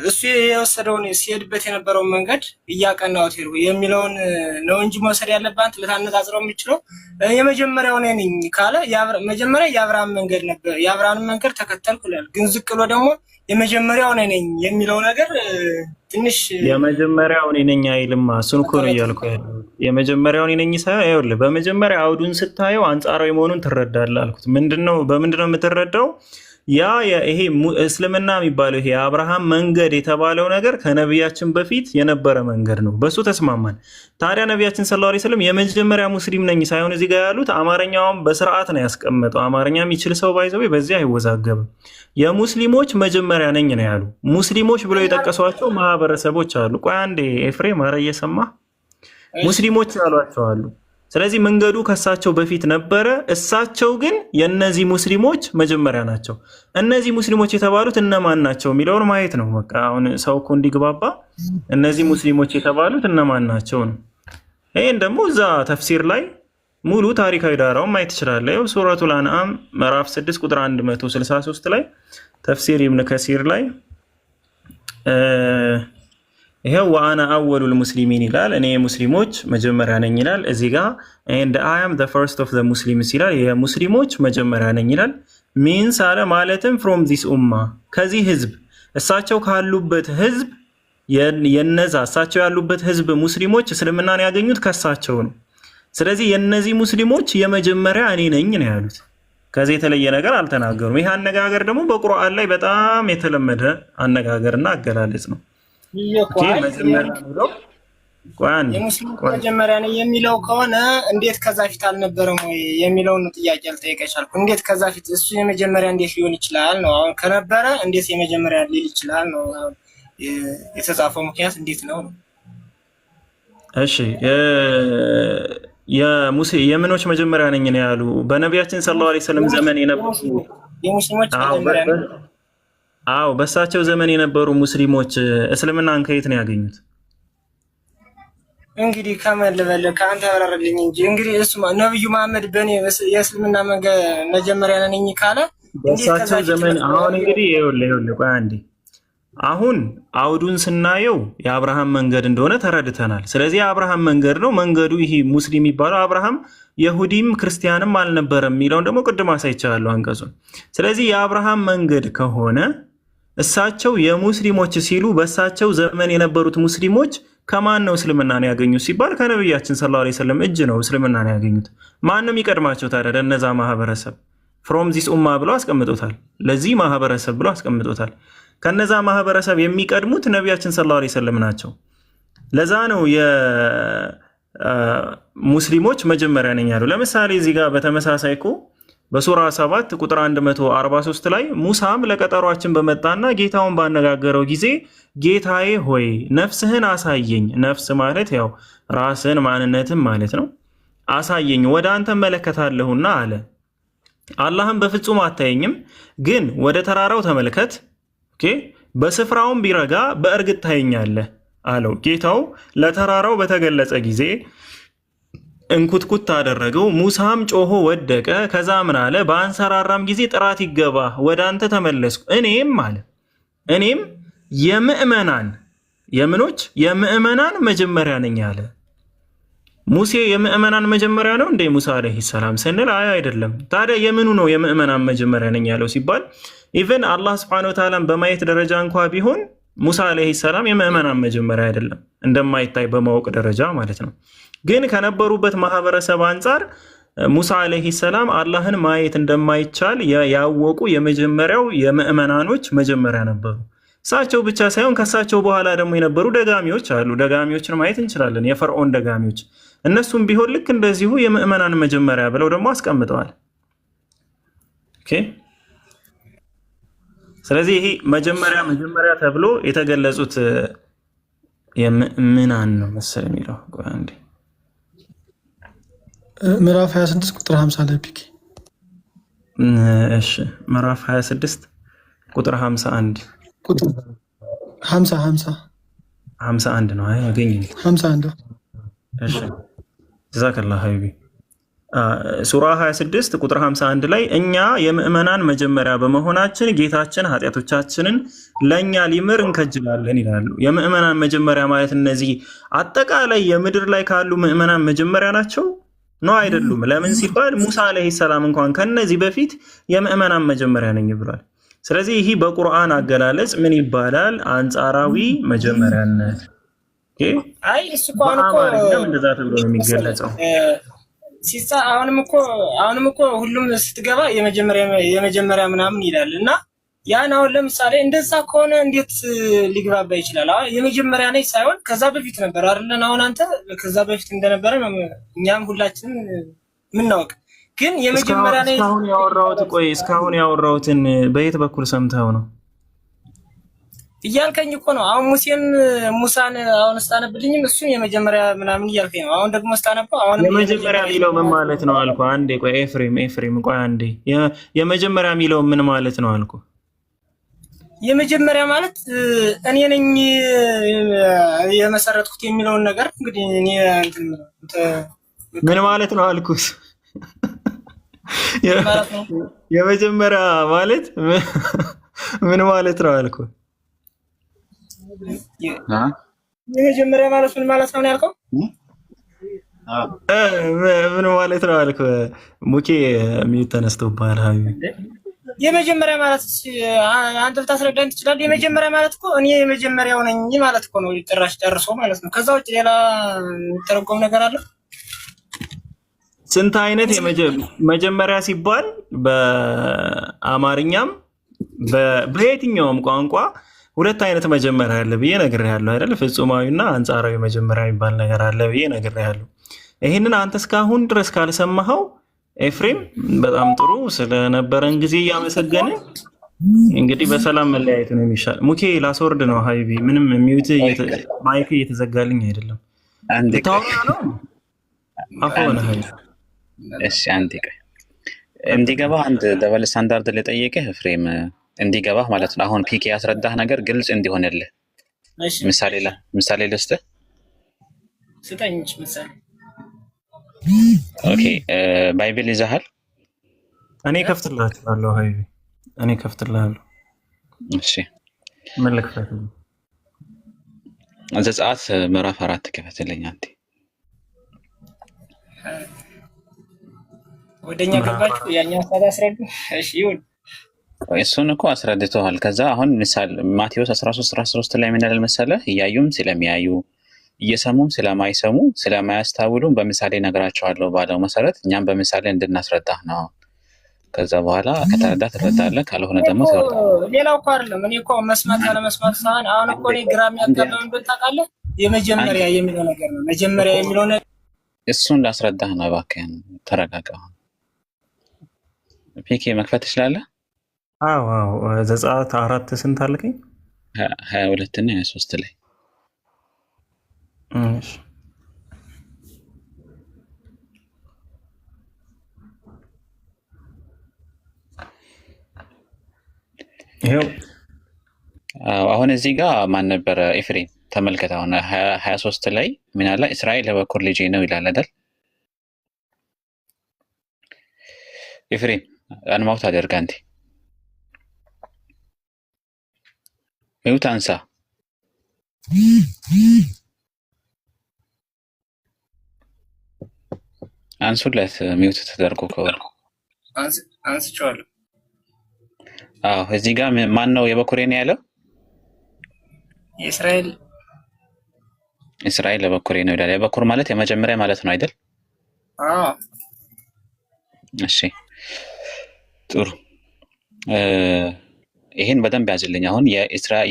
F: እሱ የወሰደውን ሲሄድበት የነበረውን መንገድ እያቀናሁት ሄድኩ የሚለውን ነው እንጂ መውሰድ ያለብህ አንተ ልታነጻጽረው የምችለው የመጀመሪያው ነኝ ካለ መጀመሪያ የአብርሃም መንገድ ነበር፣ የአብርሃም መንገድ ተከተልኩ ይላል። ግን ዝቅ ብሎ ደግሞ የመጀመሪያው ነኝ የሚለው ነገር ትንሽ
B: የመጀመሪያው ነኝ አይልም። እሱን እኮ ነው እያልኩ ያለው። የመጀመሪያው ነኝ ሳይሆን ይኸውልህ በመጀመሪያ አውዱን ስታየው አንጻራዊ መሆኑን ትረዳለህ አልኩት። በምንድነው የምትረዳው? ያ ይሄ እስልምና የሚባለው ይሄ የአብርሃም መንገድ የተባለው ነገር ከነቢያችን በፊት የነበረ መንገድ ነው። በሱ ተስማማን። ታዲያ ነቢያችን ሰለላሁ ዐለይሂ ወሰለም የመጀመሪያ ሙስሊም ነኝ ሳይሆን እዚህ ጋር ያሉት አማርኛውም በስርዓት ነው ያስቀመጠው። አማርኛ የሚችል ሰው ባይዘው በዚህ አይወዛገብም። የሙስሊሞች መጀመሪያ ነኝ ነው ያሉ። ሙስሊሞች ብለው የጠቀሷቸው ማህበረሰቦች አሉ። ቆይ አንዴ ኤፍሬም፣ ኧረ እየሰማህ ሙስሊሞች ያሏቸው አሉ። ስለዚህ መንገዱ ከእሳቸው በፊት ነበረ። እሳቸው ግን የእነዚህ ሙስሊሞች መጀመሪያ ናቸው። እነዚህ ሙስሊሞች የተባሉት እነማን ናቸው የሚለውን ማየት ነው። በቃ አሁን ሰው እኮ እንዲግባባ እነዚህ ሙስሊሞች የተባሉት እነማን ናቸው ነው። ይህን ደግሞ እዛ ተፍሲር ላይ ሙሉ ታሪካዊ ዳራውን ማየት ትችላለህ። ይኸው ሱረቱል አንዓም ምዕራፍ 6 ቁጥር 163 ላይ ተፍሲር ኢብኑ ከሲር ላይ ይሄው ወአና አወሉል ሙስሊሚን ይላል። እኔ የሙስሊሞች መጀመሪያ ነኝ ይላል። እዚህ ጋር and I am the first of the Muslims ይላል። የሙስሊሞች መጀመሪያ ነኝ ይላል። ሚንስ አለ ማለትም from this ummah ከዚህ ህዝብ እሳቸው ካሉበት ህዝብ የነዛ እሳቸው ያሉበት ህዝብ ሙስሊሞች እስልምናን ያገኙት ከሳቸው ነው። ስለዚህ የነዚህ ሙስሊሞች የመጀመሪያ እኔ ነኝ ነው ያሉት። ከዚህ የተለየ ነገር አልተናገሩም። ይሄ አነጋገር ደግሞ በቁርአን ላይ በጣም የተለመደ አነጋገርና አገላለጽ ነው።
F: መጀመሪያ ነው የሚለው ከሆነ እንዴት ከዛ ፊት አልነበረም ወይ የሚለውን ጥያቄ ልጠይቅ ይችላልኩ። እንዴት ከዛ ፊት እሱ የመጀመሪያ እንዴት ሊሆን ይችላል ነው። አሁን ከነበረ እንዴት የመጀመሪያ ሊል ይችላል ነው የተጻፈው ምክንያት እንዴት ነው? እሺ
B: የምኖች መጀመሪያ ነኝ ነው ያሉ በነቢያችን ሰለላሁ ዐለይሂ ወሰለም ዘመን የነበሩ
F: የሙስሊሞች መጀመሪያ ነው።
B: አዎ በሳቸው ዘመን የነበሩ ሙስሊሞች እስልምናን ከየት ነው ያገኙት?
F: እንግዲህ ከመልበል ከአንተ ያወራረልኝ እንጂ እንግዲህ እሱ ነብዩ መሐመድ በኔ የእስልምና መጀመሪያ ነኝ ካለ
B: በሳቸው ዘመን አሁን እንግዲህ ይኸውልህ ቆይ አንዴ አሁን አውዱን ስናየው የአብርሃም መንገድ እንደሆነ ተረድተናል። ስለዚህ የአብርሃም መንገድ ነው መንገዱ። ይሄ ሙስሊም የሚባለው አብርሃም የሁዲም ክርስቲያንም አልነበረም የሚለውን ደግሞ ቅድም አሳይቻለሁ አንቀጹን። ስለዚህ የአብርሃም መንገድ ከሆነ እሳቸው የሙስሊሞች ሲሉ በእሳቸው ዘመን የነበሩት ሙስሊሞች ከማን ነው እስልምናን ያገኙት ሲባል ከነቢያችን ሰለላሁ ዐለይሂ ወሰለም እጅ ነው እስልምናን ያገኙት። ማንም ይቀድማቸው ታዲያ? ለነዛ ማህበረሰብ ፍሮም ዚስ ኡማ ብሎ አስቀምጦታል። ለዚህ ማህበረሰብ ብሎ አስቀምጦታል። ከነዛ ማህበረሰብ የሚቀድሙት ነቢያችን ሰለላሁ ዐለይሂ ወሰለም ናቸው። ለዛ ነው የሙስሊሞች መጀመሪያ ነኝ ያሉ። ለምሳሌ እዚህ ጋር በተመሳሳይ እኮ በሱራ 7 ቁጥር 143 ላይ ሙሳም ለቀጠሯችን በመጣና ጌታውን ባነጋገረው ጊዜ ጌታዬ ሆይ ነፍስህን አሳየኝ። ነፍስ ማለት ያው ራስን ማንነትን ማለት ነው። አሳየኝ ወደ አንተ መለከታለሁና አለ። አላህም በፍጹም አታየኝም፣ ግን ወደ ተራራው ተመልከት፣ በስፍራውም ቢረጋ በእርግጥ ታየኛለህ አለው። ጌታው ለተራራው በተገለጸ ጊዜ እንኩትኩት አደረገው። ሙሳም ጮሆ ወደቀ። ከዛ ምን አለ? በአንሰራራም ጊዜ ጥራት ይገባ ወደ አንተ ተመለስኩ። እኔም የምእመናን የምእመናን መጀመሪያ ነኝ አለ። ሙሴ የምእመናን መጀመሪያ ነው እንደ ሙሳ አለይሂ ሰላም ስንል አይደለም። ታዲያ የምኑ ነው የምእመናን መጀመሪያ ነኝ ያለው ሲባል ኢቨን አላህ ሱብሓነሁ ወተዓላን በማየት ደረጃ እንኳ ቢሆን ሙሳ አለይሂ ሰላም የምእመናን መጀመሪያ አይደለም፣ እንደማይታይ በማወቅ ደረጃ ማለት ነው። ግን ከነበሩበት ማህበረሰብ አንጻር ሙሳ አለይሂ ሰላም አላህን ማየት እንደማይቻል ያወቁ የመጀመሪያው የምእመናኖች መጀመሪያ ነበሩ። እሳቸው ብቻ ሳይሆን ከሳቸው በኋላ ደግሞ የነበሩ ደጋሚዎች አሉ። ደጋሚዎችን ማየት እንችላለን፣ የፈርዖን ደጋሚዎች። እነሱም ቢሆን ልክ እንደዚሁ የምእመናን መጀመሪያ ብለው ደግሞ አስቀምጠዋል። ኦኬ። ስለዚህ ይሄ መጀመሪያ ተብሎ የተገለጹት የምእመናን ነው መሰል የሚለው አንዴ
G: ምዕራፍ 26 ቁጥር 50 ላይ ፒክ።
B: እሺ ምዕራፍ 26 ቁጥር 51
G: ቁጥር 51
B: ነው። አይ አገኘኝ
G: 51።
B: እሺ ጀዛከላህ ሀቢቢ። ሱራ 26 ቁጥር 51 ላይ እኛ የምእመናን መጀመሪያ በመሆናችን ጌታችን ኃጢአቶቻችንን ለእኛ ሊምር እንከጅላለን ይላሉ። የምእመናን መጀመሪያ ማለት እነዚህ አጠቃላይ የምድር ላይ ካሉ ምእመናን መጀመሪያ ናቸው ነው? አይደሉም። ለምን ሲባል ሙሳ አለይሂ ሰላም እንኳን ከነዚህ በፊት የምእመናን መጀመሪያ ነኝ ብሏል። ስለዚህ ይህ በቁርአን አገላለጽ ምን ይባላል? አንጻራዊ መጀመሪያነት።
F: አይ እሱ እኮ
B: እንደዛ ተብሎ ነው የሚገለጸው።
F: አሁንም እኮ ሁሉም ስትገባ የመጀመሪያ ምናምን ይላል እና ያን አሁን ለምሳሌ እንደዛ ከሆነ እንዴት ሊግባባ ይችላል? የመጀመሪያ ነኝ ሳይሆን ከዛ በፊት ነበር አይደለን? አሁን አንተ ከዛ በፊት እንደነበረ እኛም ሁላችንም ምናውቅ፣ ግን የመጀመሪያ ነኝ
B: እስካሁን ያወራሁትን በየት በኩል ሰምተው ነው
F: እያልከኝ እኮ ነው። አሁን ሙሳን አሁን ስታነብልኝም እሱን የመጀመሪያ ምናምን እያልከኝ ነው። አሁን ደግሞ ስታነበው አሁን
B: የመጀመሪያ የሚለው ምን ማለት ነው አልኩ። አንዴ ቆይ ኤፍሬም ቆይ አንዴ፣ የመጀመሪያ የሚለው ምን ማለት ነው አልኩ።
F: የመጀመሪያ ማለት እኔ ነኝ የመሰረትኩት የሚለውን ነገር እንግዲህ እኔ
B: ምን ማለት ነው አልኩት። የመጀመሪያ ማለት ምን ማለት ነው አልኩ።
F: የመጀመሪያ ማለት ምን ማለት ነው ያልከው?
B: ምን ማለት ነው አልኩ። ሙኬ ተነስቶብሃል ሀቢቢ።
F: የመጀመሪያ ማለት አንተ ልታስረዳኝ ትችላለህ? የመጀመሪያ ማለት እኮ እኔ የመጀመሪያው ነኝ ማለት እኮ ነው፣ ጭራሽ ጨርሶ ማለት ነው። ከዛ ውጭ ሌላ የሚተረጎም ነገር አለ?
B: ስንት አይነት መጀመሪያ ሲባል በአማርኛም በየትኛውም ቋንቋ ሁለት አይነት መጀመሪያ አለ ብዬ ነግሬሃለሁ አይደል? ፍጹማዊና አንጻራዊ መጀመሪያ የሚባል ነገር አለ ብዬ ነግሬሃለሁ። ይህንን አንተ እስካሁን ድረስ ካልሰማኸው ኤፍሬም በጣም ጥሩ ስለነበረን ጊዜ እያመሰገንን እንግዲህ በሰላም መለያየት ነው የሚሻል። ሙኬ ላስወርድ ነው ሀቢቢ። ምንም ሚዩት ማይክ እየተዘጋልኝ አይደለም። ታወራ ነው አፎነ ሀቢቢ።
C: እሺ አንዴ ቆይ እንዲገባ አንድ ደበል ስታንዳርድ ልጠይቅህ ኤፍሬም፣ እንዲገባህ ማለት ነው። አሁን ፒኬ ያስረዳህ ነገር ግልጽ እንዲሆንልህ ምሳሌ ልስጥህ።
F: ስጠኝ ምሳሌ።
C: ኦኬ ባይብል ይዘሃል?
B: እኔ ከፍትልሃለሁ ሀቢቢ፣ እኔ ከፍትልሃለሁ።
C: እሺ
B: ምን ልክፈት?
C: ዘጸአት ምዕራፍ 4 ክፈትልኝ አንተ።
F: ወደኛ ገባችሁ? ያኛው ሐሳብ አስረዱ። እሺ ይሁን።
C: እሱን እኮ አስረድተዋል። ከዛ አሁን ምሳሌ ማቴዎስ 13 ላይ ምን ያህል መሰለህ? እያዩም ስለሚያዩ እየሰሙም ስለማይሰሙ ስለማያስታውሉም በምሳሌ ነገራቸዋለሁ ባለው መሰረት እኛም በምሳሌ እንድናስረዳህ ነው። ከዛ በኋላ ከተረዳ ትረዳለህ፣ ካልሆነ ደግሞ
F: ሌላው እኮ አይደለም። እኔ እኮ መስማት ያለ መስማት ሳይሆን አሁን እኮ እኔ ግራ የሚያጋባው እንደው ታውቃለህ፣ የመጀመሪያ የሚለው ነገር ነው። መጀመሪያ የሚለው ነገር
C: እሱን ላስረዳህ ነው። እባክህን ተረጋጋ። ፒኬ መክፈት ትችላለህ?
B: አዎ ዘጸአት 4 ስንት አልከኝ?
C: 22 እና 23 ላይ
B: እሺ ይሄው
C: አሁን እዚህ ጋር ማን ነበረ? ኤፍሬም ተመልከት። አሁን 23 ላይ ምን አለ? እስራኤል የበኩር ልጄ ነው ይላል አይደል? ኤፍሬም አንማውት አድርግ አንተ ሚውት አንሳ። አንሱለት ሚውት ተደርጎ ከሆነ
F: አንስቼዋለሁ።
C: አዎ እዚህ ጋር ማን ነው የበኩሬ ነው ያለው? እስራኤል የበኩሬ ነው ይላል። የበኩር ማለት የመጀመሪያ ማለት ነው አይደል?
F: አዎ
C: እሺ ጥሩ። ይሄን በደንብ ያዝልኝ። አሁን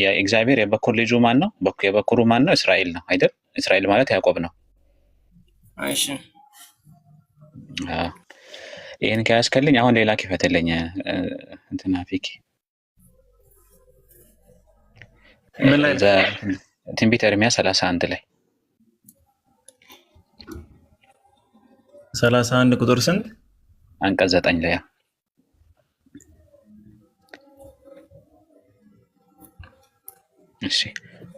C: የእግዚአብሔር የበኩር ልጁ ማን ነው? የበኩሩ ማን ነው? እስራኤል ነው አይደል? እስራኤል ማለት ያዕቆብ ነው።
F: እሺ
C: ይሄን ከያዝከልኝ አሁን ሌላ ክፈትልኝ። እንትና ፊክ
B: ምን ላይ
C: ትንቢተ ኤርምያስ 31 ላይ
B: 31 ቁጥር ስንት?
C: አንቀጽ 9 ላይ እሺ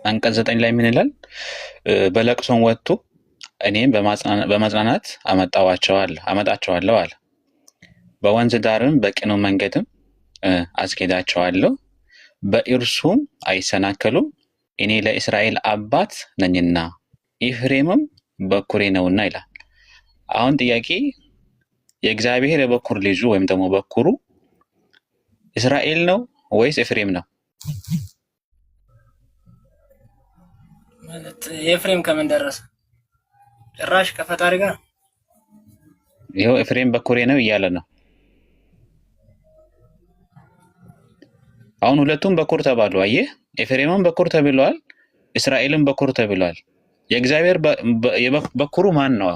C: አንቀጽ 9 ላይ ምን ይላል? በለቅሶም ወጥቶ እኔም በማጽናናት አመጣቸዋለሁ አለ። በወንዝ ዳርም በቅኑ መንገድም አስኬዳቸዋለሁ፣ በእርሱም አይሰናከሉም። እኔ ለእስራኤል አባት ነኝና ኤፍሬምም በኩሬ ነውና ይላል። አሁን ጥያቄ የእግዚአብሔር የበኩር ልጁ ወይም ደግሞ በኩሩ እስራኤል ነው ወይስ ኤፍሬም ነው?
F: ማለት ኤፍሬም ከምን ደረሰ? ጭራሽ ከፈጣሪ ጋር
C: ይኸው ኤፍሬም በኩሬ ነው እያለ ነው። አሁን ሁለቱም በኩር ተባሉ። አየህ፣ ኤፍሬምም በኩር ተብሏል፣ እስራኤልም በኩር ተብሏል። የእግዚአብሔር በኩሩ ማን ነው?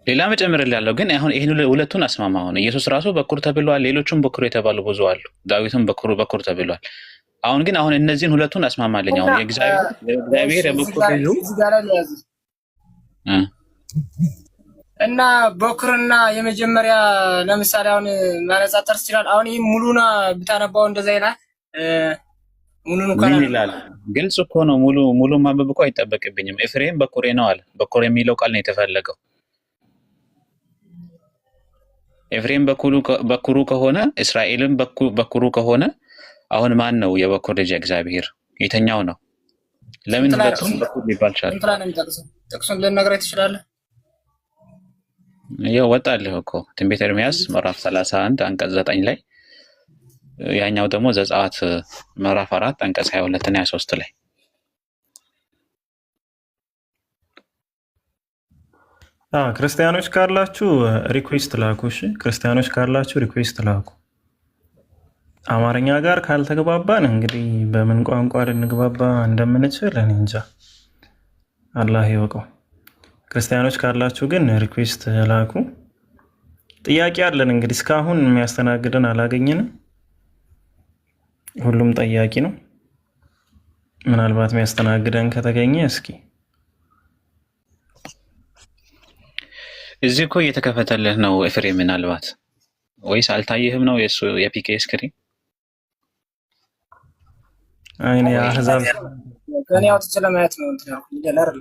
C: ሌላ መጨመርልሃለሁ፣ ግን አሁን ይሄን ሁለቱን አስማማ። አሁን ኢየሱስ ራሱ በኩር ተብሏል፣ ሌሎቹም በኩር የተባሉ ብዙ አሉ። ዳዊትም በኩር ተብሏል። አሁን ግን እነዚህን ሁለቱን አስማማልኝ። አሁን የእግዚአብሔር የበኩር ልጁ
F: እና በኩርና የመጀመሪያ ለምሳሌ አሁን ማነጻጸር ይችላል። አሁን ይሄ ሙሉና ብታነባው እንደዛ ይላል። ሙሉን እንኳን
C: ምን ይላል? ግልጽ እኮ ነው። ሙሉ ማንበብ እኮ አይጠበቅብኝም። ኤፍሬም በኩሬ ነው አለ። በኩር የሚለው ቃል ነው የተፈለገው። ኤፍሬም በኩሩ ከሆነ እስራኤልም በኩሩ ከሆነ አሁን ማን ነው የበኩር ልጅ? እግዚአብሔር የተኛው ነው? ለምን ሁለቱም በኩር ሊባል ቻለ?
F: ጥቅሱን ልነግርህ ትችላለህ?
C: ያው ወጣልህ እኮ ትንቢተ ኤርምያስ ምዕራፍ 31 አንቀጽ 9 ላይ፣ ያኛው ደግሞ ዘጸአት ምዕራፍ 4 አንቀጽ 22 እና 23 ላይ።
B: ክርስቲያኖች ካላችሁ ሪኩዌስት ላኩ። እሺ ክርስቲያኖች ካላችሁ ሪኩዌስት ላኩ። አማርኛ ጋር ካልተግባባን እንግዲህ በምን ቋንቋ ልንግባባ እንደምንችል እኔ እንጃ፣ አላህ ይወቀው። ክርስቲያኖች ካላችሁ ግን ሪኩዌስት ላኩ። ጥያቄ አለን እንግዲህ፣ እስካሁን የሚያስተናግደን አላገኘንም። ሁሉም ጠያቂ ነው። ምናልባት የሚያስተናግደን ከተገኘ እስኪ።
C: እዚህ እኮ እየተከፈተልህ ነው ኤፍሬም፣ ምናልባት ወይስ አልታየህም ነው የሱ የፒኬ ስክሪን?
B: አይኔ አህዛብ
F: ከኔ አውጥቼ ለማየት ነው እንትን ይደላል።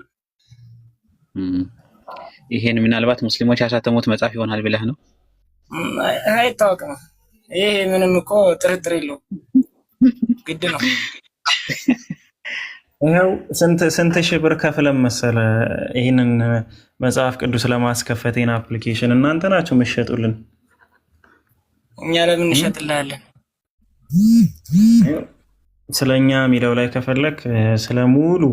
C: ይሄን ምናልባት ሙስሊሞች ያሳተሙት መጽሐፍ ይሆናል ብለህ ነው?
F: አይታወቅም። ይሄ ምንም እኮ ጥርጥር የለውም፣ ግድ ነው።
B: ይኸው ስንት ሺህ ብር ከፍለን መሰለ ይህንን መጽሐፍ ቅዱስ ለማስከፈት ይህን አፕሊኬሽን እናንተ ናችሁ የምትሸጡልን።
F: እኛ ለምን እንሸጥልሃለን?
B: ስለኛ ሚለው ላይ ከፈለክ ስለ ሙሉ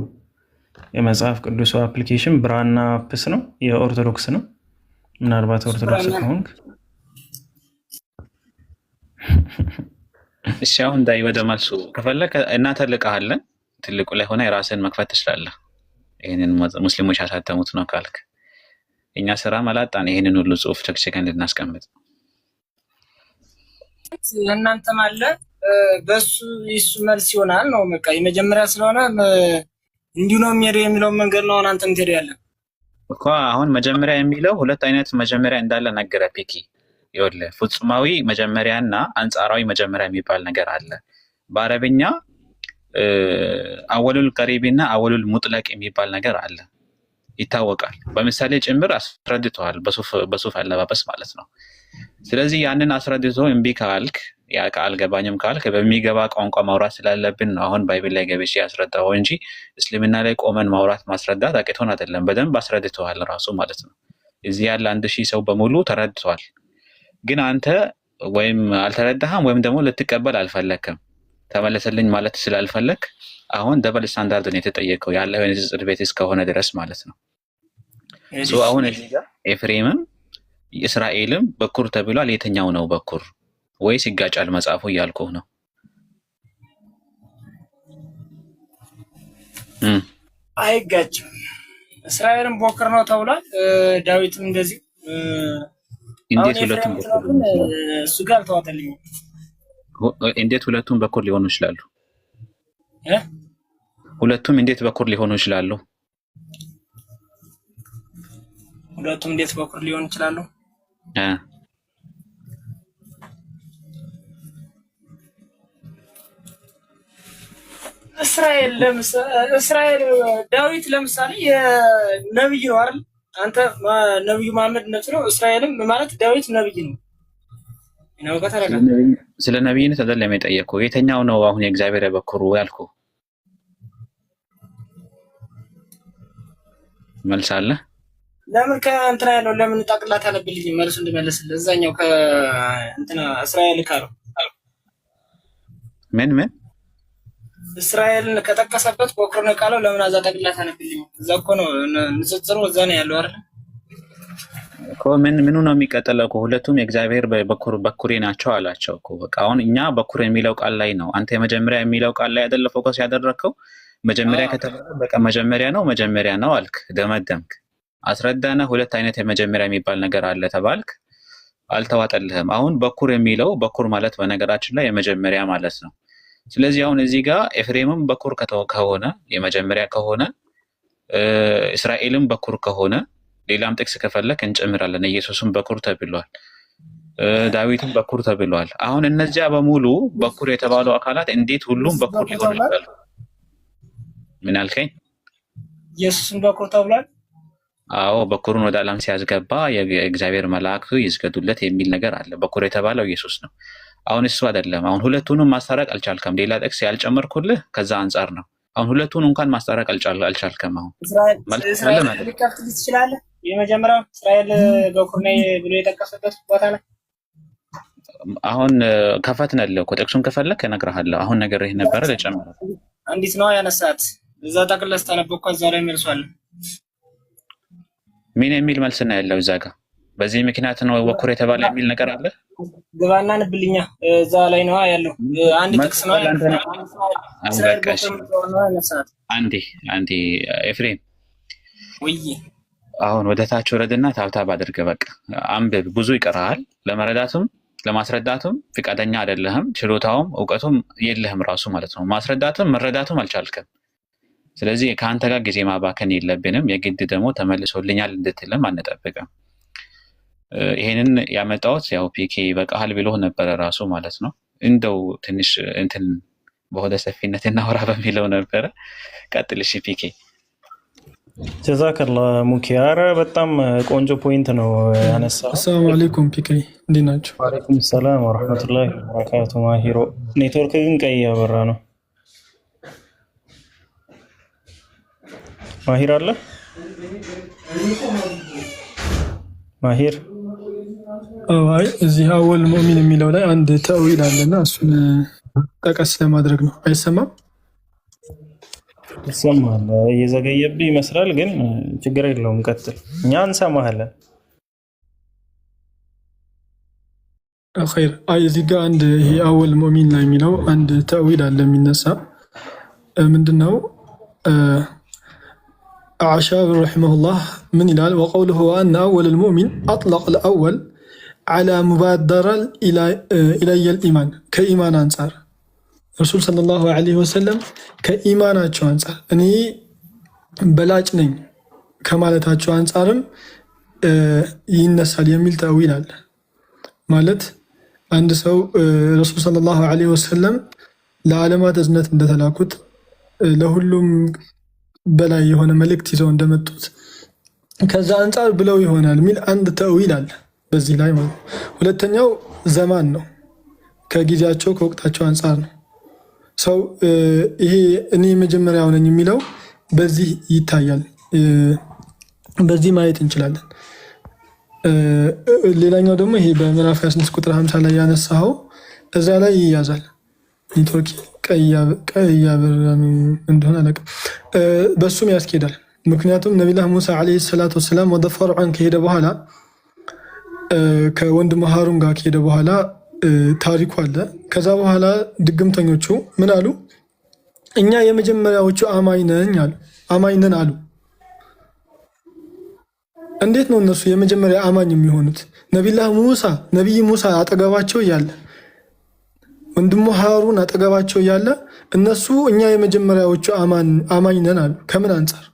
B: የመጽሐፍ ቅዱሱ አፕሊኬሽን ብራና ፕስ ነው፣ የኦርቶዶክስ ነው። ምናልባት ኦርቶዶክስ ከሆንክ
C: እሺ። አሁን ዳይ ወደ መልሱ ከፈለክ እናተልቅሃለን። ትልቁ ላይ ሆነ የራስን መክፈት ትችላለህ። ይህንን ሙስሊሞች ያሳተሙት ነው ካልክ እኛ ስራ መላጣን ይህንን ሁሉ ጽሁፍ ቸክቸከን እንድናስቀምጥ
F: እናንተም አለ በሱ ይሱ መልስ ይሆናል ነው። በቃ የመጀመሪያ ስለሆነ እንዲሁ ነው የሚሄደው የሚለውን መንገድ ነው አንተ የምትሄደው ያለ
C: እኮ። አሁን መጀመሪያ የሚለው ሁለት አይነት መጀመሪያ እንዳለ ነገረ ፒኪ። ይኸውልህ ፍጹማዊ መጀመሪያና አንጻራዊ መጀመሪያ የሚባል ነገር አለ። በአረብኛ አወሉል ቀሪቢና አወሉል ሙጥለቅ የሚባል ነገር አለ፣ ይታወቃል። በምሳሌ ጭምር አስረድተዋል፣ በሱፍ አለባበስ ማለት ነው። ስለዚህ ያንን አስረድቶ እምቢ ካልክ ያ አልገባኝም ካልክ በሚገባ ቋንቋ ማውራት ስላለብን ነው አሁን ባይብል ላይ ገብቼ ያስረዳው እንጂ እስልምና ላይ ቆመን ማውራት ማስረዳት አቅቶን አይደለም። በደንብ አስረድተዋል ራሱ ማለት ነው። እዚህ ያለ 1000 ሰው በሙሉ ተረድቷል። ግን አንተ ወይም አልተረዳህም ወይም ደግሞ ልትቀበል አልፈለክም። ተመለሰልኝ ማለት ስላልፈለክ አሁን ደብል ስታንዳርድ ነው የተጠየቀው ያለው የንጽጽር ቤት እስከሆነ ድረስ ማለት ነው። አሁን እዚህ ጋር ኤፍሬምም እስራኤልም በኩር ተብሏል። የትኛው ነው በኩር ወይስ ይጋጫል መጽሐፉ እያልኩህ ነው?
F: አይጋጭም። እስራኤልም በኩር ነው ተብሏል። ዳዊትም እንደዚህ።
C: እንዴት ሁለቱም በኩር
F: እሱ ጋር አልተዋጠልኝም።
C: እንዴት ሁለቱም በኩር ሊሆኑ ይችላሉ? ሁለቱም እንዴት በኩር ሊሆኑ ይችላሉ?
F: ሁለቱም እንዴት በኩር ሊሆኑ ይችላሉ? እስራኤል ዳዊት ለምሳሌ የነብይ ነው አይደል? አንተ ነብዩ መሐመድ ነው። እስራኤልም ማለት ዳዊት ነብይ ነው።
C: ስለ ነብይነት አይደለም የጠየቀው። የትኛው ነው አሁን የእግዚአብሔር በኩሩ ያልኩ? መልስ አለ?
F: ለምን ከእንትና ያለው ለምን ጠቅላታ አለብልኝ መልሱ እንድመለስልህ እዛኛው ከእንትና እስራኤል ካለው
C: ምን
F: እስራኤልን ከጠቀሰበት በኩር ነው ካለው ለምን አዛ ጠቅላታ አለብልኝ? እዛ እኮ ነው ንጽጽሩ፣ እዛ ነው ያለው አይደል
C: እኮ። ምኑ ነው የሚቀጥለው? ሁለቱም የእግዚአብሔር በኩሬ ናቸው አላቸው እኮ። በቃ አሁን እኛ በኩር የሚለው ቃል ላይ ነው። አንተ የመጀመሪያ የሚለው ቃል ላይ አይደለ ፎከስ ያደረከው? መጀመሪያ ከተባለ በቃ መጀመሪያ ነው አልክ፣ ደመደምክ፣ አስረዳና ሁለት አይነት የመጀመሪያ የሚባል ነገር አለ ተባልክ፣ አልተዋጠልህም። አሁን በኩር የሚለው በኩር ማለት በነገራችን ላይ የመጀመሪያ ማለት ነው። ስለዚህ አሁን እዚህ ጋር ኤፍሬምም በኩር ከሆነ የመጀመሪያ ከሆነ እስራኤልም በኩር ከሆነ ሌላም ጥቅስ ከፈለክ እንጨምራለን። ኢየሱስም በኩር ተብሏል፣ ዳዊትም በኩር ተብሏል። አሁን እነዚያ በሙሉ በኩር የተባሉ አካላት እንዴት ሁሉም በኩር ሊሆኑ ይችላሉ? ምን አልከኝ?
F: ኢየሱስም በኩር ተብሏል።
C: አዎ በኩሩን ወደ ዓለም ሲያስገባ የእግዚአብሔር መላእክቱ ይስገዱለት የሚል ነገር አለ። በኩር የተባለው ኢየሱስ ነው። አሁን እሱ አይደለም። አሁን ሁለቱንም ማስታረቅ አልቻልከም። ሌላ ጥቅስ ያልጨመርኩልህ ከዛ አንጻር ነው። አሁን ሁለቱን እንኳን ማስታረቅ አልቻልከም። አሁን
F: እስራኤል ሊከፍት ትችላለህ። የመጀመሪያው እስራኤል በኩር ነው ብሎ የጠቀሰበት ቦታ ላይ
C: አሁን ከፈትነልህ እኮ ጥቅሱን ከፈለክ እነግርሃለሁ። አሁን ነገር ይሄ ነበረ ለጨመረ
F: አንዲት ነው ያነሳት እዛ ጠቅለስ ተነበብኩ። እዛ ላይ መልሷል።
C: ምን የሚል መልስ ነው ያለው እዛ ጋር? በዚህ ምክንያት ነው በኩር የተባለ የሚል ነገር አለ።
F: ግባና ንብልኛ እዛ ላይ ነው ያለው። አንድ ጥቅስ ነው
C: አንዴ ኤፍሬም
F: ወይ
C: አሁን ወደ ታች ወረድና ታብታብ አድርገህ በቃ አንብብ። ብዙ ይቀርሃል። ለመረዳቱም ለማስረዳቱም ፍቃደኛ አይደለህም። ችሎታውም እውቀቱም የለህም ራሱ ማለት ነው። ማስረዳቱም መረዳቱም አልቻልክም። ስለዚህ ከአንተ ጋር ጊዜ ማባከን የለብንም። የግድ ደግሞ ተመልሶልኛል እንድትልም አንጠብቅም። ይሄንን ያመጣሁት ያው ፒኬ በቃል ብሎ ነበረ ራሱ ማለት ነው። እንደው ትንሽ እንትን በሆደ ሰፊነት እናወራ በሚለው ነበረ። ቀጥል እሺ ፒኬ።
B: ጀዛከላህ ሙኪያረ በጣም ቆንጆ ፖይንት ነው ያነሳው።
G: አሰላሙ አለይኩም ፒኬ እንዴት ናቸው?
B: ወአለይኩም ሰላም ወራህመቱላሂ ወበረካቱ። ማሂሮ ኔትወርክ ግን ቀይ ያበራ ነው። ማሂር አለ? ማሂር
G: አይ እዚህ አወል ሙእሚን የሚለው ላይ አንድ ተዊል አለና እሱን ጠቀስ ለማድረግ ነው። አይሰማም?
B: ይሰማል። እየዘገየብህ ይመስላል፣ ግን ችግር የለውም ቀጥል፣ እኛ እንሰማሃለን።
G: ኸይር። አይ እዚህ ጋር አንድ ይሄ አወል ሙእሚን ላይ የሚለው አንድ ተዊል አለ የሚነሳ ምንድነው? አሻብር ረሒመሁላህ ምን ይላል? ወቀውሉሁ አነ አወል ልሙእሚን አጥለቅ ልአወል ዓላ ሙባደራ ኢለየል ኢማን ከኢማን አንጻር ረሱል ሰለላሁ ዐለይሂ ወሰለም ከኢማናቸው አንጻር እኔ በላጭ ነኝ ከማለታቸው አንጻርም ይነሳል የሚል ተዊል አለ። ማለት አንድ ሰው ረሱል ሰለላሁ ዐለይሂ ወሰለም ለዓለማት እዝነት እንደተላኩት ለሁሉም በላይ የሆነ መልእክት ይዘው እንደመጡት ከዛ አንጻር ብለው ይሆናል የሚል አንድ ተዊል አለ በዚህ ላይ ማለት ነው። ሁለተኛው ዘማን ነው፣ ከጊዜያቸው ከወቅታቸው አንጻር ነው። ሰው ይሄ እኔ መጀመሪያው ነኝ የሚለው በዚህ ይታያል፣ በዚህ ማየት እንችላለን። ሌላኛው ደግሞ ይሄ በምዕራፍ 26 ቁጥር 50 ላይ ያነሳው እዛ ላይ ይያዛል። ኔትወርክ ቀይ ያበራ እንደሆነ አላውቅም፣ በሱም ያስኬዳል። ምክንያቱም ነቢላህ ሙሳ ዓለይሂ ሰላቱ ወሰላም ወደ ፈርዖን ከሄደ በኋላ ከወንድሙ ሃሩን ጋር ከሄደ በኋላ ታሪኩ አለ። ከዛ በኋላ ድግምተኞቹ ምን አሉ? እኛ የመጀመሪያዎቹ አማኝ ነን አሉ። እንዴት ነው እነሱ የመጀመሪያ አማኝ የሚሆኑት? ነቢይ ሙሳ አጠገባቸው እያለ ወንድሙ ሃሩን አጠገባቸው እያለ እነሱ እኛ የመጀመሪያዎቹ አማኝ ነን አሉ። ከምን አንጻር?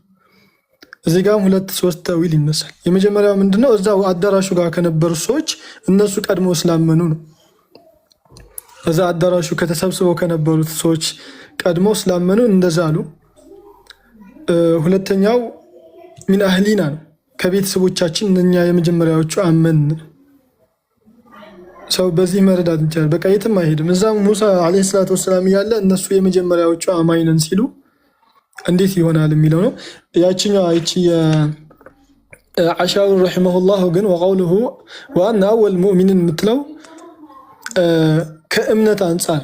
G: እዚህ ጋርም 2-3 ተዊል ይነሳል። የመጀመሪያው ምንድነው? እዛው አዳራሹ ጋር ከነበሩ ሰዎች እነሱ ቀድሞ ስላመኑ ነው። እዛ አዳራሹ ከተሰብስበው ከነበሩት ሰዎች ቀድሞ ስላመኑ እንደዛ አሉ። ሁለተኛው ሚን አህሊና ነው፣ ከቤተሰቦቻችን እኛ የመጀመሪያዎቹ አመን። ሰው በዚህ መረዳት ይቻላል። በቃ የትም አይሄድም። እዛም ሙሳ ዓለይሂ ሰላቱ ወሰላም እያለ እነሱ የመጀመሪያዎቹ አማኝ ነን ሲሉ እንዴት ይሆናል የሚለው ነው። ያችኛው አይቺ አሻውር ረሒመሁላህ ግን ወቀውሉሁ ወአነ አወል ሙእሚንን የምትለው ከእምነት አንጻር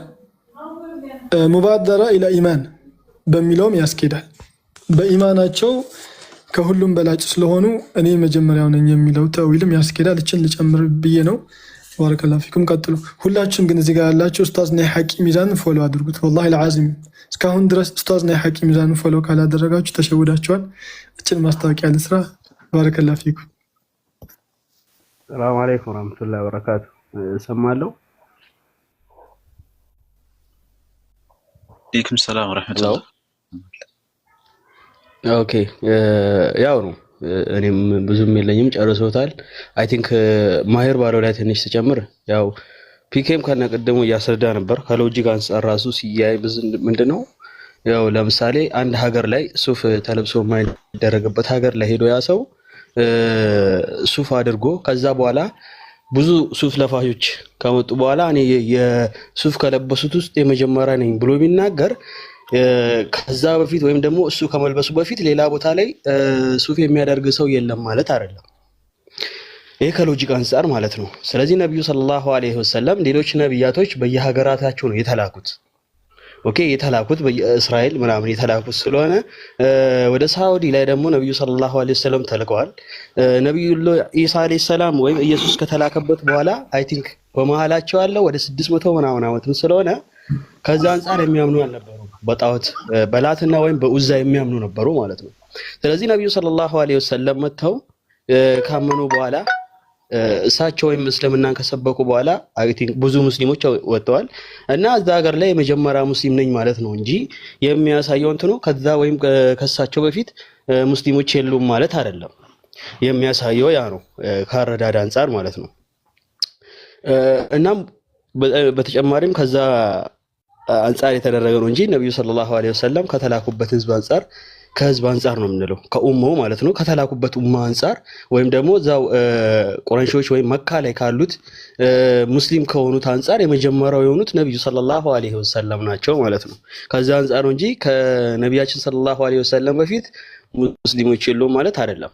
G: ሙባደራ ኢላ ኢማን በሚለውም ያስኬዳል። በኢማናቸው ከሁሉም በላጭ ስለሆኑ እኔ መጀመሪያው ነኝ የሚለው ተዊልም ያስኬዳል። እችን ልጨምር ብዬ ነው። ባረከላሁ ፊኩም። ቀጥሉ። ሁላችሁም ግን እዚህ ጋር ያላችሁ ኡስታዝ ናይ ሐቂ ሚዛን ፎሎ አድርጉት። ወላሂ ለዓዚም እስካሁን ድረስ ኡስታዝ ናይ ሐቂ ሚዛን ፎሎ ካላደረጋችሁ ተሸውዳችኋል። እችን ማስታወቂያ ልስራ። ባረከላሁ ፊኩም።
H: ሰላም አለይኩም ወራህመቱላሂ ወበረካቱ። እሰማለሁ።
C: አለይኩም ሰላም ወራህመቱላህ።
H: ኦኬ ያው ነው። እኔም ብዙም የለኝም፣ ጨርሶታል። አይ ቲንክ ማሄር ባለው ላይ ትንሽ ተጨምር። ያው ፒኬም ከነቀደሙ እያስረዳ ነበር። ከሎጂክ አንፃር ራሱ ሲያይ ምንድነው ያው ለምሳሌ አንድ ሀገር ላይ ሱፍ ተለብሶ የማይደረግበት ሀገር ላይ ሄዶ ያ ሰው ሱፍ አድርጎ ከዛ በኋላ ብዙ ሱፍ ለፋሾች ከመጡ በኋላ እኔ የሱፍ ከለበሱት ውስጥ የመጀመሪያ ነኝ ብሎ ቢናገር ከዛ በፊት ወይም ደግሞ እሱ ከመልበሱ በፊት ሌላ ቦታ ላይ ሱፍ የሚያደርግ ሰው የለም ማለት አይደለም። ይሄ ከሎጂክ አንፃር ማለት ነው። ስለዚህ ነብዩ ሰለላሁ ዐለይሂ ወሰለም ሌሎች ነብያቶች በየሀገራታቸው ነው የተላኩት። ኦኬ የተላኩት በእስራኤል ምናምን የተላኩት ስለሆነ ወደ ሳውዲ ላይ ደግሞ ነብዩ ሰለላሁ ዐለይሂ ወሰለም ተልከዋል። ነብዩ ኢሳ ዐለይሂ ሰላም ወይም ኢየሱስ ከተላከበት በኋላ አይ ቲንክ በመሃላቸው ያለው ወደ 600 ምናምን ዓመትም ስለሆነ ከዛ አንፃር የሚያምኑ አልነበሩ። በጣዖት በላትና ወይም በኡዛ የሚያምኑ ነበሩ ማለት ነው። ስለዚህ ነብዩ ሰለላሁ ዐለይሂ ወሰለም መተው ካመኑ በኋላ እሳቸው ወይም እስልምናን ከሰበኩ በኋላ አይ ቲንክ ብዙ ሙስሊሞች ወጥተዋል እና እዛ ሀገር ላይ የመጀመሪያ ሙስሊም ነኝ ማለት ነው እንጂ የሚያሳየው እንትኑ ከዛ ወይም ከሳቸው በፊት ሙስሊሞች የሉም ማለት አይደለም። የሚያሳየው ያ ነው ከአረዳድ አንፃር ማለት ነው። እናም በተጨማሪም ከዛ አንፃር የተደረገ ነው እንጂ ነብዩ ሰለላሁ ዐለይሂ ወሰለም ከተላኩበት ህዝብ አንፃር ከህዝብ አንጻር ነው የምንለው፣ ከኡማው ማለት ነው፣ ከተላኩበት ኡማ አንጻር ወይም ደግሞ እዛው ቁረይሾች ወይም መካ ላይ ካሉት ሙስሊም ከሆኑት አንጻር የመጀመሪያው የሆኑት ነብዩ ሰለላሁ ዐለይሂ ወሰለም ናቸው ማለት ነው። ከዛ አንጻር ነው እንጂ ከነቢያችን ሰለላሁ ዐለይሂ ወሰለም በፊት ሙስሊሞች የሉም ማለት አይደለም።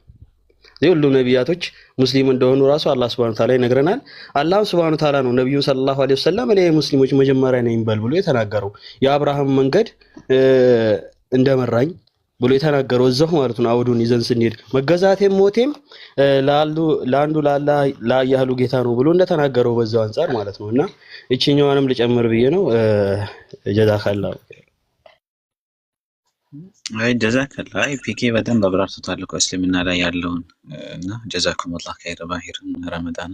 H: ሁሉ ነቢያቶች ሙስሊም እንደሆኑ ራሱ አላህ Subhanahu Wa Ta'ala ይነግረናል። አላህ Subhanahu Wa Ta'ala ነው ነብዩ ሰለላሁ ዐለይሂ ወሰለም እኔ ሙስሊሞች መጀመሪያ ነኝ በል ብሎ የተናገረው የአብርሃም መንገድ እንደመራኝ ብሎ የተናገረው እዛው ማለት ነው። አውዱን ይዘን ስንሄድ መገዛቴም ሞቴም ለአንዱ ለአላህ ያህሉ ጌታ ነው ብሎ እንደተናገረው በዛው አንፃር ማለት ነውና እቺኛዋንም ልጨምር ብዬ ነው። ጀዛከላሁ
C: አይ ጀዛከላ አይ ፒኬ በደንብ አብራርቶታል እኮ እስልምና ላይ ያለውን እና ጀዛኩሙላህ ኸይር ባሂር ረመዳን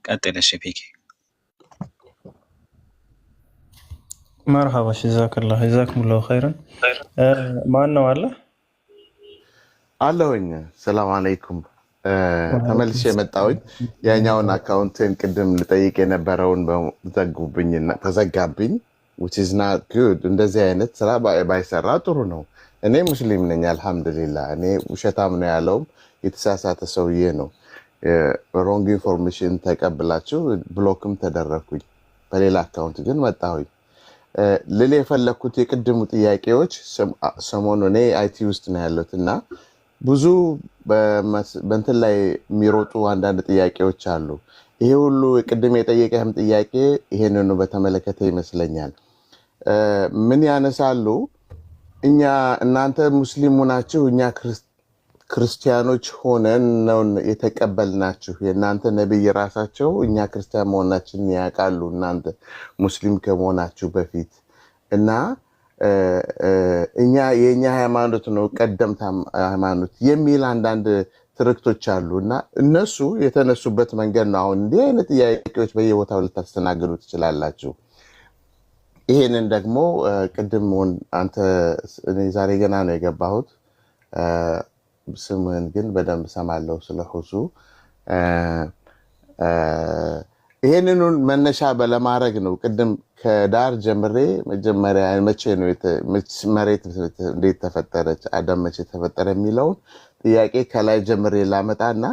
C: ቀጥለሽ ፒኬ
B: መርሐባ ጀዛከላህ ጀዛኩሙላሁ ኸይረን ማን ነው አለ
E: አለሁኝ ሰላም አለይኩም ተመልሼ መጣሁኝ ያኛውን አካውንትን ቅድም ልጠይቅ የነበረውን ዘጉብኝና ተዘጋብኝ which is not good እንደዚህ አይነት ስራ ባይሰራ ጥሩ ነው እኔ ሙስሊም ነኝ አልহামዱሊላህ እኔ ውሸታም ነው ያለው የተሳሳተ ሰውዬ ነው wrong information ተቀብላችሁ ብሎክም ተደረኩኝ በሌላ አካውንት ግን መጣሁኝ ለሌ የፈለኩት የቅድሙ ጥያቄዎች ሰሞኑን እኔ አይቲ ውስጥ ነው ያለሁትና ብዙ በእንትን ላይ የሚሮጡ አንዳንድ ጥያቄዎች አሉ ይሄ ሁሉ ቅድም የጠየቀህም ጥያቄ ይሄንን ነው በተመለከተ ይመስለኛል ምን ያነሳሉ እኛ እናንተ ሙስሊሙ ናችሁ እኛ ክርስቲያኖች ሆነን ነው የተቀበልናችሁ የእናንተ ነብይ ራሳቸው እኛ ክርስቲያን መሆናችንን ያውቃሉ እናንተ ሙስሊም ከመሆናችሁ በፊት እና እኛ የኛ ሃይማኖት ነው ቀደምት ሃይማኖት የሚል አንዳንድ ትርክቶች አሉና እነሱ የተነሱበት መንገድ ነው አሁን እንዲህ አይነት ጥያቄዎች በየቦታው ልታስተናግዱ ትችላላችሁ ይሄንን ደግሞ ቅድም አንተ እኔ ዛሬ ገና ነው የገባሁት ስምን ግን በደንብ ሰማለው ስለሆሱ ይሄንን መነሻ በለማድረግ ነው ቅድም ከዳር ጀምሬ መጀመሪያ መቼ ነው መሬት እንዴት ተፈጠረች አዳም መቼ ተፈጠረ የሚለው ጥያቄ ከላይ ጀምሬ ላመጣና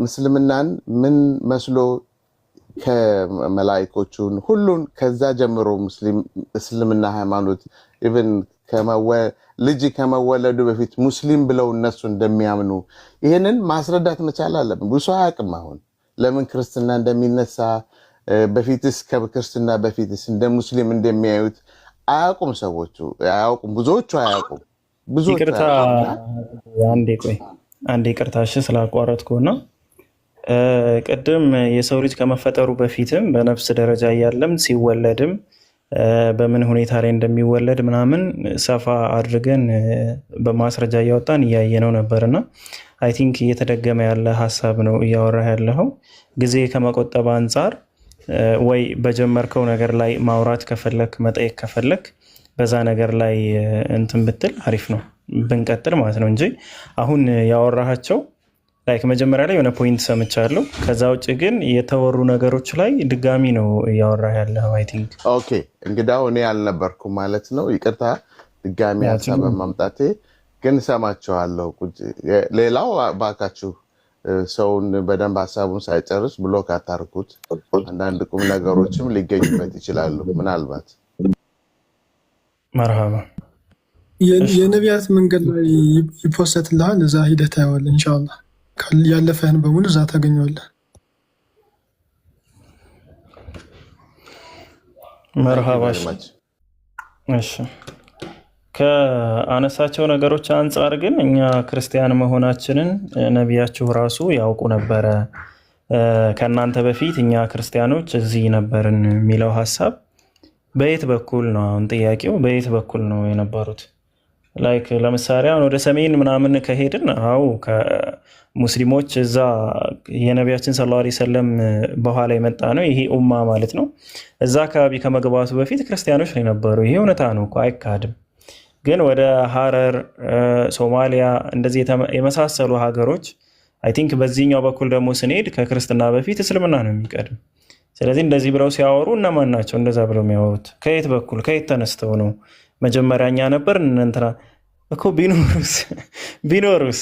E: ሙስሊምናን ምን መስሎ ከመላእክቶቹን ሁሉን ከዛ ጀምሮ እስልምና ሃይማኖት ኢቭን ልጅ ከመወለዱ በፊት ሙስሊም ብለው እነሱ እንደሚያምኑ ይሄንን ማስረዳት መቻል አለብን ብዙ አያውቅም አሁን ለምን ክርስትና እንደሚነሳ በፊትስ ከክርስትና በፊትስ እንደ ሙስሊም እንደሚያዩት አያውቁም ሰዎቹ አያውቁም ብዙዎቹ አያውቁም ብዙ
B: ይቅርታ አንዴ ይቅርታሽ ስላቋረጥኩና ቅድም የሰው ልጅ ከመፈጠሩ በፊትም በነፍስ ደረጃ ያለም ሲወለድም በምን ሁኔታ ላይ እንደሚወለድ ምናምን ሰፋ አድርገን በማስረጃ ያወጣን ያየነው ነበርና አይ ቲንክ እየተደገመ ያለ ሐሳብ ነው እያወራ ያለው ጊዜ ከመቆጠብ አንፃር ወይ በጀመርከው ነገር ላይ ማውራት ከፈለክ መጠየቅ ከፈለክ በዛ ነገር ላይ እንትን ብትል አሪፍ ነው ብንቀጥል ማለት ነው እንጂ አሁን ያወራሃቸው ላይክ መጀመሪያ ላይ የሆነ ፖይንት ሰምቻለሁ ከዛ ውጭ ግን የተወሩ ነገሮች ላይ ድጋሚ ነው ያወራህ ያለው አይ ቲንክ
E: ኦኬ እንግዳው እኔ አልነበርኩም ማለት ነው ይቅርታ ድጋሚ ሐሳብ ማምጣቴ ግን ሰማቸዋለሁ ሌላው ባካችሁ ሰውን በደንብ ሐሳቡን ሳይጨርስ ብሎክ አታርኩት አንዳንድ ቁም ነገሮችም ሊገኙበት ይችላሉ ምናልባት
B: መርሃባ
G: የነቢያት መንገድ ላይ ይፖስትልሃል እዛ ሂደህ ታየዋለህ ኢንሻአላህ ያለፈህን በሙሉ እዛ ታገኘዋለህ
B: መርሃባ እሺ ከአነሳቸው ነገሮች አንፃር ግን እኛ ክርስቲያን መሆናችንን ነቢያችሁ ራሱ ያውቁ ነበረ ከናንተ በፊት እኛ ክርስቲያኖች እዚህ ነበርን የሚለው ሐሳብ በየት በኩል ነው አሁን ጥያቄው በየት በኩል ነው የነበሩት ላይክ ለምሳሌ አሁን ወደ ሰሜን ምናምን ከሄድን አው ከሙስሊሞች እዛ የነቢያችን ሰለላሁ ዐለይሂ ወሰለም በኋላ የመጣ ነው ይሄ ኡማ ማለት ነው እዛ አካባቢ ከመግባቱ በፊት ክርስቲያኖች ላይ ነበሩ ይሄ እውነታ ነው እኮ አይካድም ግን ወደ ሐረር ሶማሊያ እንደዚህ የመሳሰሉ ሀገሮች አይ ቲንክ በዚህኛው በኩል ደግሞ ስንሄድ ከክርስትና በፊት እስልምና ነው የሚቀድም ስለዚህ እንደዚህ ብለው ሲያወሩ እነማን ናቸው እንደዛ ብለው የሚያወሩት ከየት በኩል ከየት ተነስተው ነው መጀመሪያኛ ነበር እንትና እኮ ቢኖሩስ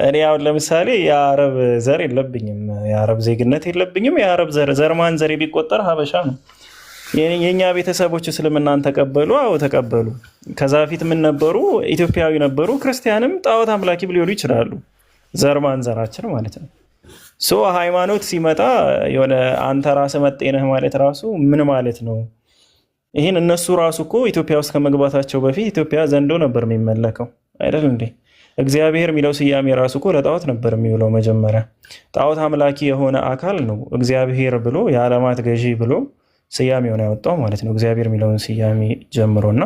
B: እኔ አሁን ለምሳሌ የአረብ ዘር የለብኝም፣ የአረብ ዜግነት የለብኝም። የአረብ ዘር ማንዘር ቢቆጠር ሀበሻ ነው። የእኛ ቤተሰቦች እስልምናን ተቀበሉ። አዎ ተቀበሉ። ከዛ በፊት ምን ነበሩ? ኢትዮጵያዊ ነበሩ። ክርስቲያንም ጣዖት አምላኪ ሊሆኑ ይችላሉ። ዘር ማንዘራችን ማለት ነው። ሃይማኖት ሲመጣ የሆነ አንተ ራስህ መጤ ነህ ማለት ራሱ ምን ማለት ነው? ይህን እነሱ ራሱ እኮ ኢትዮጵያ ውስጥ ከመግባታቸው በፊት ኢትዮጵያ ዘንዶ ነበር የሚመለከው አይደል እንዴ? እግዚአብሔር የሚለው ስያሜ ራሱ እኮ ለጣዖት ነበር የሚውለው። መጀመሪያ ጣዖት አምላኪ የሆነ አካል ነው እግዚአብሔር ብሎ የዓለማት ገዢ ብሎ ስያሜውን ያወጣው ማለት ነው። እግዚአብሔር የሚለውን ስያሜ ጀምሮና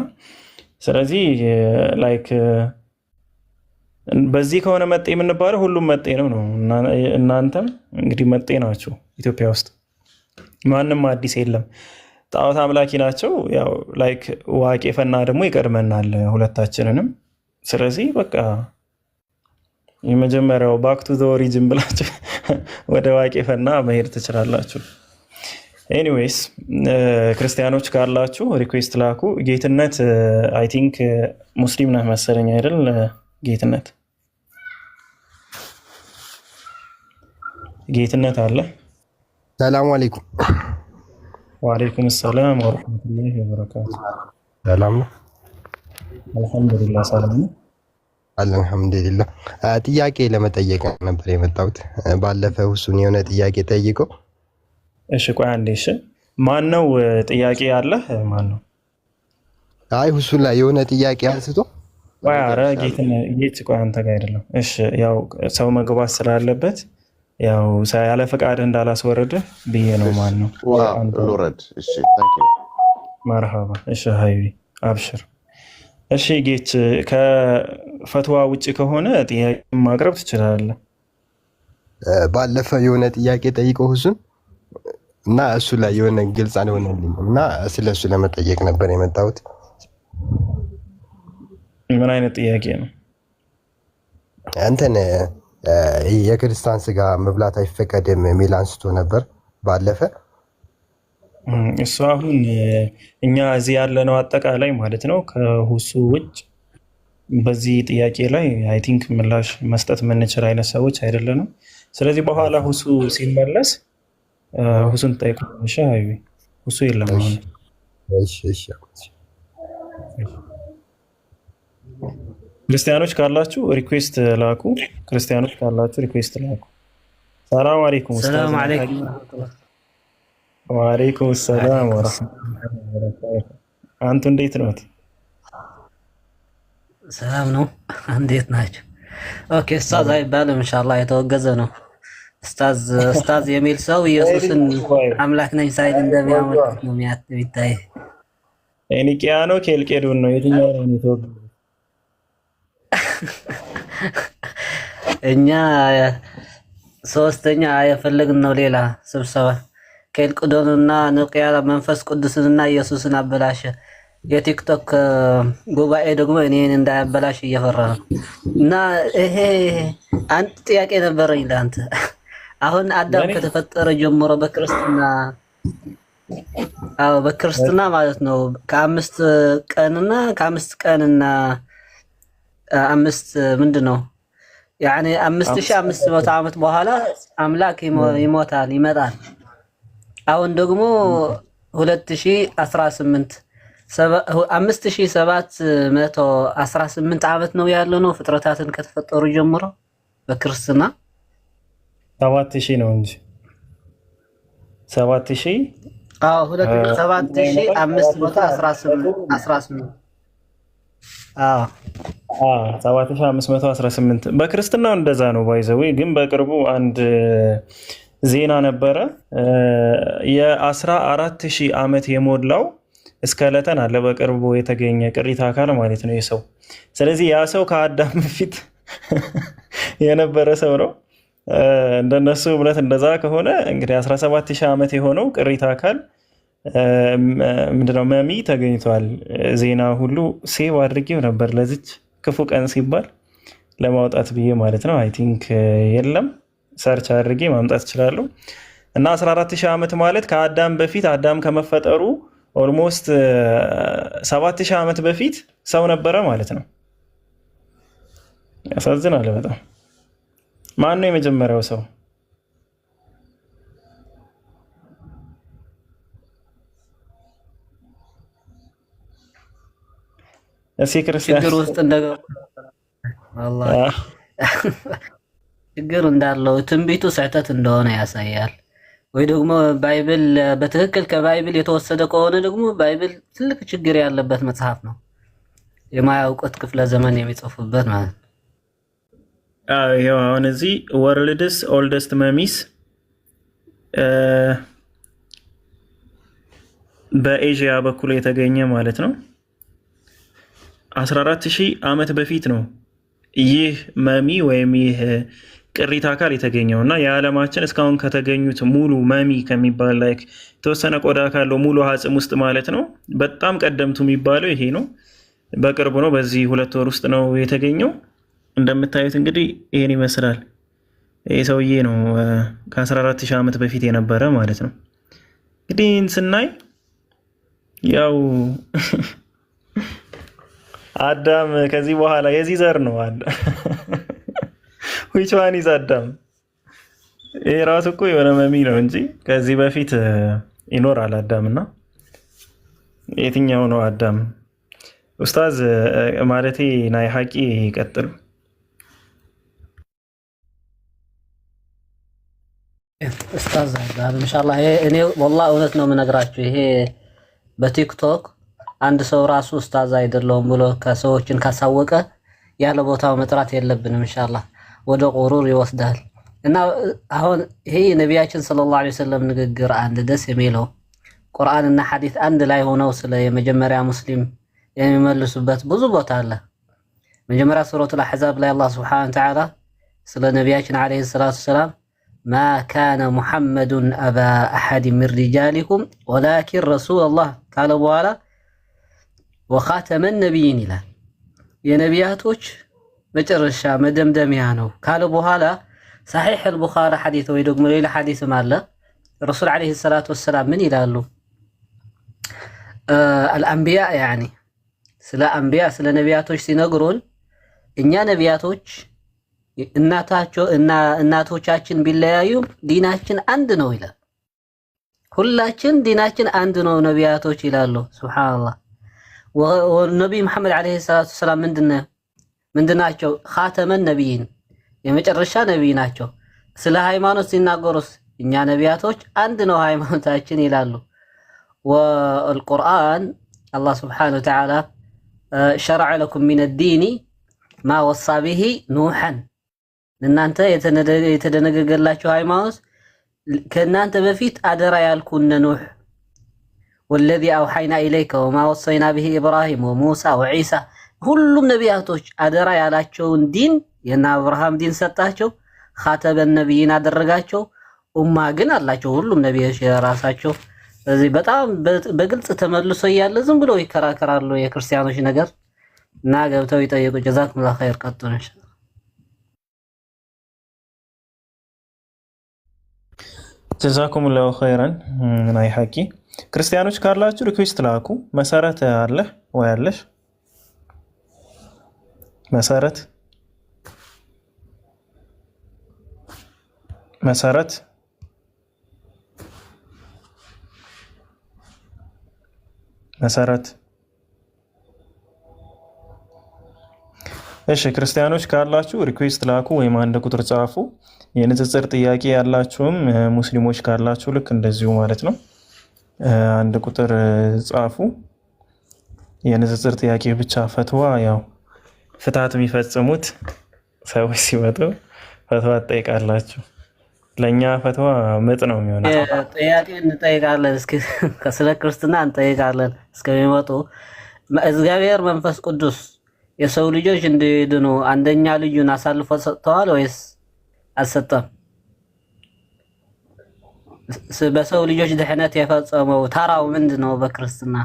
B: ስለዚህ ላይክ በዚህ ከሆነ መጤ የምንባለው ሁሉም መጤ ነው ነው። እናንተም እንግዲህ መጤ ናችሁ። ኢትዮጵያ ውስጥ ማንም አዲስ የለም። ጣዖት አምላኪ ናቸው። ያው ላይክ ዋቄ ፈና ደግሞ ይቀድመናል ሁለታችንንም። ስለዚህ በቃ የመጀመሪያው ባክ ቱ ዘ ኦሪጅን ብላችሁ ወደ ዋቄ ፈና መሄድ ትችላላችሁ። ኤኒዌይስ ክርስቲያኖች ካላችሁ ሪኩዌስት ላኩ። ጌትነት አይ ቲንክ ሙስሊም ነህ መሰለኝ አይደል? ጌትነት አለ።
I: ሰላም አለይኩም።
B: ወአለይኩም ሰላም ወረሕመቱላሂ ወበረካቱ።
I: ሰላም ነው?
B: አልሐምዱሊላህ ሰላም ነው።
I: አልሐምዱሊላህ። ጥያቄ ለመጠየቅ ነበር የመጣሁት። ባለፈው እሱን የሆነ ጥያቄ ጠይቀው።
B: እሺ ቆይ አንዴ። እሺ ማን ነው ጥያቄ ያለህ? ማን ነው?
I: አይ ሁሱን ላይ የሆነ ጥያቄ አንስቶ
B: ቆይ ኧረ ጌት ቆይ አንተ ጋር አይደለም። እሺ ያው ሰው መግባት ስላለበት ያው ያለ ፈቃድ እንዳላስወረድህ ብዬ ነው። ማን ነው?
E: ሉረድ። እሺ ታንክ ዩ
B: መርሃባ። እሺ ሀይቢ አብሽር። እሺ ጌት ከፈትዋ ውጭ ከሆነ ጥያቄ ማቅረብ ትችላለህ።
I: ባለፈው የሆነ ጥያቄ ጠይቀው ሁሱን እና እሱ ላይ የሆነ ግልጽ አልሆነልኝም እና ስለሱ ለመጠየቅ ነበር የመጣሁት።
B: ምን አይነት ጥያቄ ነው?
I: አንተን የክርስቲያን ስጋ መብላት አይፈቀድም የሚል አንስቶ ነበር ባለፈ።
B: እሱ አሁን እኛ እዚህ ያለነው አጠቃላይ ማለት ነው ከሁሱ ውጭ በዚህ ጥያቄ ላይ አይ ቲንክ ምላሽ መስጠት የምንችል አይነት ሰዎች አይደለንም። ስለዚህ በኋላ ሁሱ ሲመለስ ሁሱን ጠይቁ። እሺ ሀይቢ ሁሱ የለም አሁን። ክርስቲያኖች ካላችሁ ሪኩዌስት ላኩ። ሰላም አለይኩም።
J: ሰላም አለይኩም።
B: ወአለይኩም ሰላም ወራህመቱላሂ ወበረካቱ። አንቱ እንዴት ነው?
J: ሰላም ነው። እንዴት ናችሁ? ኦኬ ኡስታዝ አይባልም ኢንሻአላህ የተወገዘ ነው። ኡስታዝ የሚል ሰው ኢየሱስን አምላክ ነኝ ሳይል እንደሚያመልክ ነው የሚታይ።
B: ኒቂያ ነው ኬልቄዶን ነው የትኛው ነው የተወገዘ?
J: እኛ ሶስተኛ የፈለግን ነው ሌላ ስብሰባ ኬልቄዶንና ኒቂያ መንፈስ ቅዱስንና ኢየሱስን አበላሸ። የቲክቶክ ጉባኤ ደግሞ እኔን እንዳያበላሽ እየፈራ ነው። እና ይሄ አንድ ጥያቄ ነበረኝ ለአንተ። አሁን አዳም ከተፈጠረ ጀምሮ በክርስትና ማለት ነው ከአምስት ቀንና አምስት ምንድን ነው ያኔ 5500 ዓመት በኋላ አምላክ ይመጣል። አሁን ደግሞ 2018 5718 ዓመት ነው ያለው ነው ፍጥረታትን ከተፈጠሩ ጀምሮ በክርስትና
B: 7000 ነው እንጂ 7000 7518 በክርስትናው እንደዛ ነው። ባይዘዌ ግን በቅርቡ አንድ ዜና ነበረ የ14000 ዓመት የሞላው እስከለተን አለ በቅርቡ የተገኘ ቅሪተ አካል ማለት ነው የሰው። ስለዚህ ያ ሰው ከአዳም በፊት የነበረ ሰው ነው። እንደነሱ እምነት እንደዛ ከሆነ እንግዲህ 17000 ዓመት የሆነው ቅሪተ አካል ምንድነው መሚ ተገኝቷል። ዜና ሁሉ ሴቭ አድርጌው ነበር ለዚች ክፉ ቀን ሲባል ለማውጣት ብዬ ማለት ነው። አይ ቲንክ የለም ሰርች አድርጌ ማምጣት እችላለሁ። እና 14000 ዓመት ማለት ከአዳም በፊት አዳም ከመፈጠሩ ኦልሞስት 7000 ዓመት በፊት ሰው ነበረ ማለት ነው። ያሳዝናል በጣም። ማን ነው የመጀመሪያው ሰው? እሺ ክርስቲያን
J: ችግር ውስጥ እንደገቡ والله ችግር እንዳለው ትንቢቱ ስህተት እንደሆነ ያሳያል። ወይ ደግሞ ባይብል በትክክል ከባይብል የተወሰደ ከሆነ ደግሞ ባይብል ትልቅ ችግር ያለበት መጽሐፍ ነው። የማያውቁት ክፍለ ዘመን የሚጽፉበት ማለት ነው።
B: ይኸው አሁን እዚህ ወርልድስ ኦልደስት መሚስ በኤዥያ በኩል የተገኘ ማለት ነው 14000 ዓመት በፊት ነው ይህ መሚ ወይም ይህ ቅሪተ አካል የተገኘው እና የዓለማችን እስካሁን ከተገኙት ሙሉ መሚ ከሚባል ላይ የተወሰነ ቆዳ ካለው ሙሉ አጽም ውስጥ ማለት ነው በጣም ቀደምቱ የሚባለው ይሄ ነው። በቅርቡ ነው፣ በዚህ 2 ወር ውስጥ ነው የተገኘው። እንደምታዩት እንግዲህ ይሄን ይመስላል። ይሄ ሰውዬ ነው ከ14000 ዓመት በፊት የነበረ ማለት ነው። እንግዲህ ስናይ ያው አዳም ከዚህ በኋላ የዚህ ዘር ነው አዳም which one is አዳም? ይሄ ራሱ እኮ የሆነ መሚ ነው እንጂ ከዚህ በፊት ይኖራል አዳም እና የትኛው ነው አዳም? ኡስታዝ ማለቴ ናይ ሐቂ ይቀጥሉ።
J: ኡስታዝ አዳም ኢንሻአላህ እኔ والله እውነት ነው የምነግራችሁ። ይሄ በቲክቶክ አንድ ሰው ራሱ ኡስታዝ አይደለሁም ብሎ ከሰዎችን ካሳወቀ ያለ ቦታው መጥራት የለብንም ኢንሻአላህ፣ ወደ ቁሩር ይወስዳል። እና አሁን ይሄ ነቢያችን ሰለላሁ ዐለይሂ ወሰለም ንግግር አንድ ደስ የሚለው ቁርአን እና ሐዲስ አንድ ላይ ሆነው ስለ የመጀመሪያ ሙስሊም የሚመልሱበት ብዙ ቦታ አለ። መጀመሪያ ሱረቱል አሕዛብ ላይ አላህ ሱብሓነሁ ወተዓላ ስለ ነቢያችን ዐለይሂ ሰላቱ ወሰላም ማ ካነ ሙሐመዱን አባ አሐድ ሚን ሪጃሊኩም ወላኪን ረሱለላህ ካለ በኋላ ወኻተመ ነቢይን ይላል። የነቢያቶች መጨረሻ መደምደሚያ ነው ካለ በኋላ ሰሒሕ አልቡኻሪ ሐዲስ ወይ ደግሞ ሌላ ሐዲስም አለ። ረሱል ዐለይሂ ሰላቱ ወሰላም ምን ይላሉ? አልአንቢያ ያኒ ስለ አንቢያ ስለ ነቢያቶች ሲነግሩን እኛ ነቢያቶች እናቶቻችን ቢለያዩም ዲናችን አንድ ነው ይላል። ሁላችን ዲናችን አንድ ነው ነቢያቶች ይላሉ። ሱብሃንአላህ። ወነቢይ መሐመድ ዐለይሂ ሰላቱ ወሰላም ምንድናቸው? ኻተመን ነቢይን የመጨረሻ ነቢይ ናቸው። ስለ ሃይማኖት ሲናገሩስ እኛ ነቢያቶች አንድ ነው ሃይማኖታችን ይላሉ። ወልቁርአን አላህ ስብሓነሁ ወተዓላ ሸረዐ ለኩም ሚነ ዲኒ ማ ወሳ ቢሂ ኑሐን እናንተ የተደነገገላችሁ ሃይማኖት ከእናንተ በፊት አደራ ያልኩነ ኑሕ ወለዚ አውሐይና ኢለይከ ወማ ወሰይና ቢሂ ኢብራሂም ወሙሳ ወዒሳ ሁሉም ነቢያቶች አደራ ያላቸውን ዲን የና አብርሃም ዲን ሰጣቸው። ኻተበን ነቢይን አደረጋቸው። ኡማ ግን አላቸው ሁሉም ነቢዮች የራሳቸው። ስለዚህ በጣም በግልጽ ተመልሶ እያለ ዝም ብለው ይከራከራሉ የክርስቲያኖች ነገር እና ገብተው ይጠይቁ። ጀዛኩሙላሁ ኸይር። ቀጥሉ ኢንሻአላህ።
B: ጀዛኩሙላሁ ኸይረን። ናይ ሐቂ ክርስቲያኖች ካላችሁ ሪኩዌስት ላኩ። መሰረት አለ ወይ አለሽ? መሰረት እሺ ክርስቲያኖች ካላችሁ ሪኩዌስት ላኩ ወይም አንድ ቁጥር ጻፉ። የንጽጽር ጥያቄ ያላችሁም ሙስሊሞች ካላችሁ ልክ እንደዚሁ ማለት ነው አንድ ቁጥር ጻፉ። የንጽጽር ጥያቄ ብቻ ፈትዋ ያው ፍትሃት የሚፈጽሙት ሰዎች ሲመጡ ፈትዋ ትጠይቃላችሁ። ለእኛ ፈትዋ ምጥ ነው የሚሆነው።
J: ጥያቄ እንጠይቃለን፣ እስኪ ስለ ክርስትና እንጠይቃለን እስከሚመጡ። እግዚአብሔር መንፈስ ቅዱስ የሰው ልጆች እንዲድኑ አንደኛ ልጁን አሳልፎ ሰጥተዋል ወይስ አልሰጠም? በሰው ልጆች ድህነት የፈጸመው ተራው ምንድነው በክርስትና?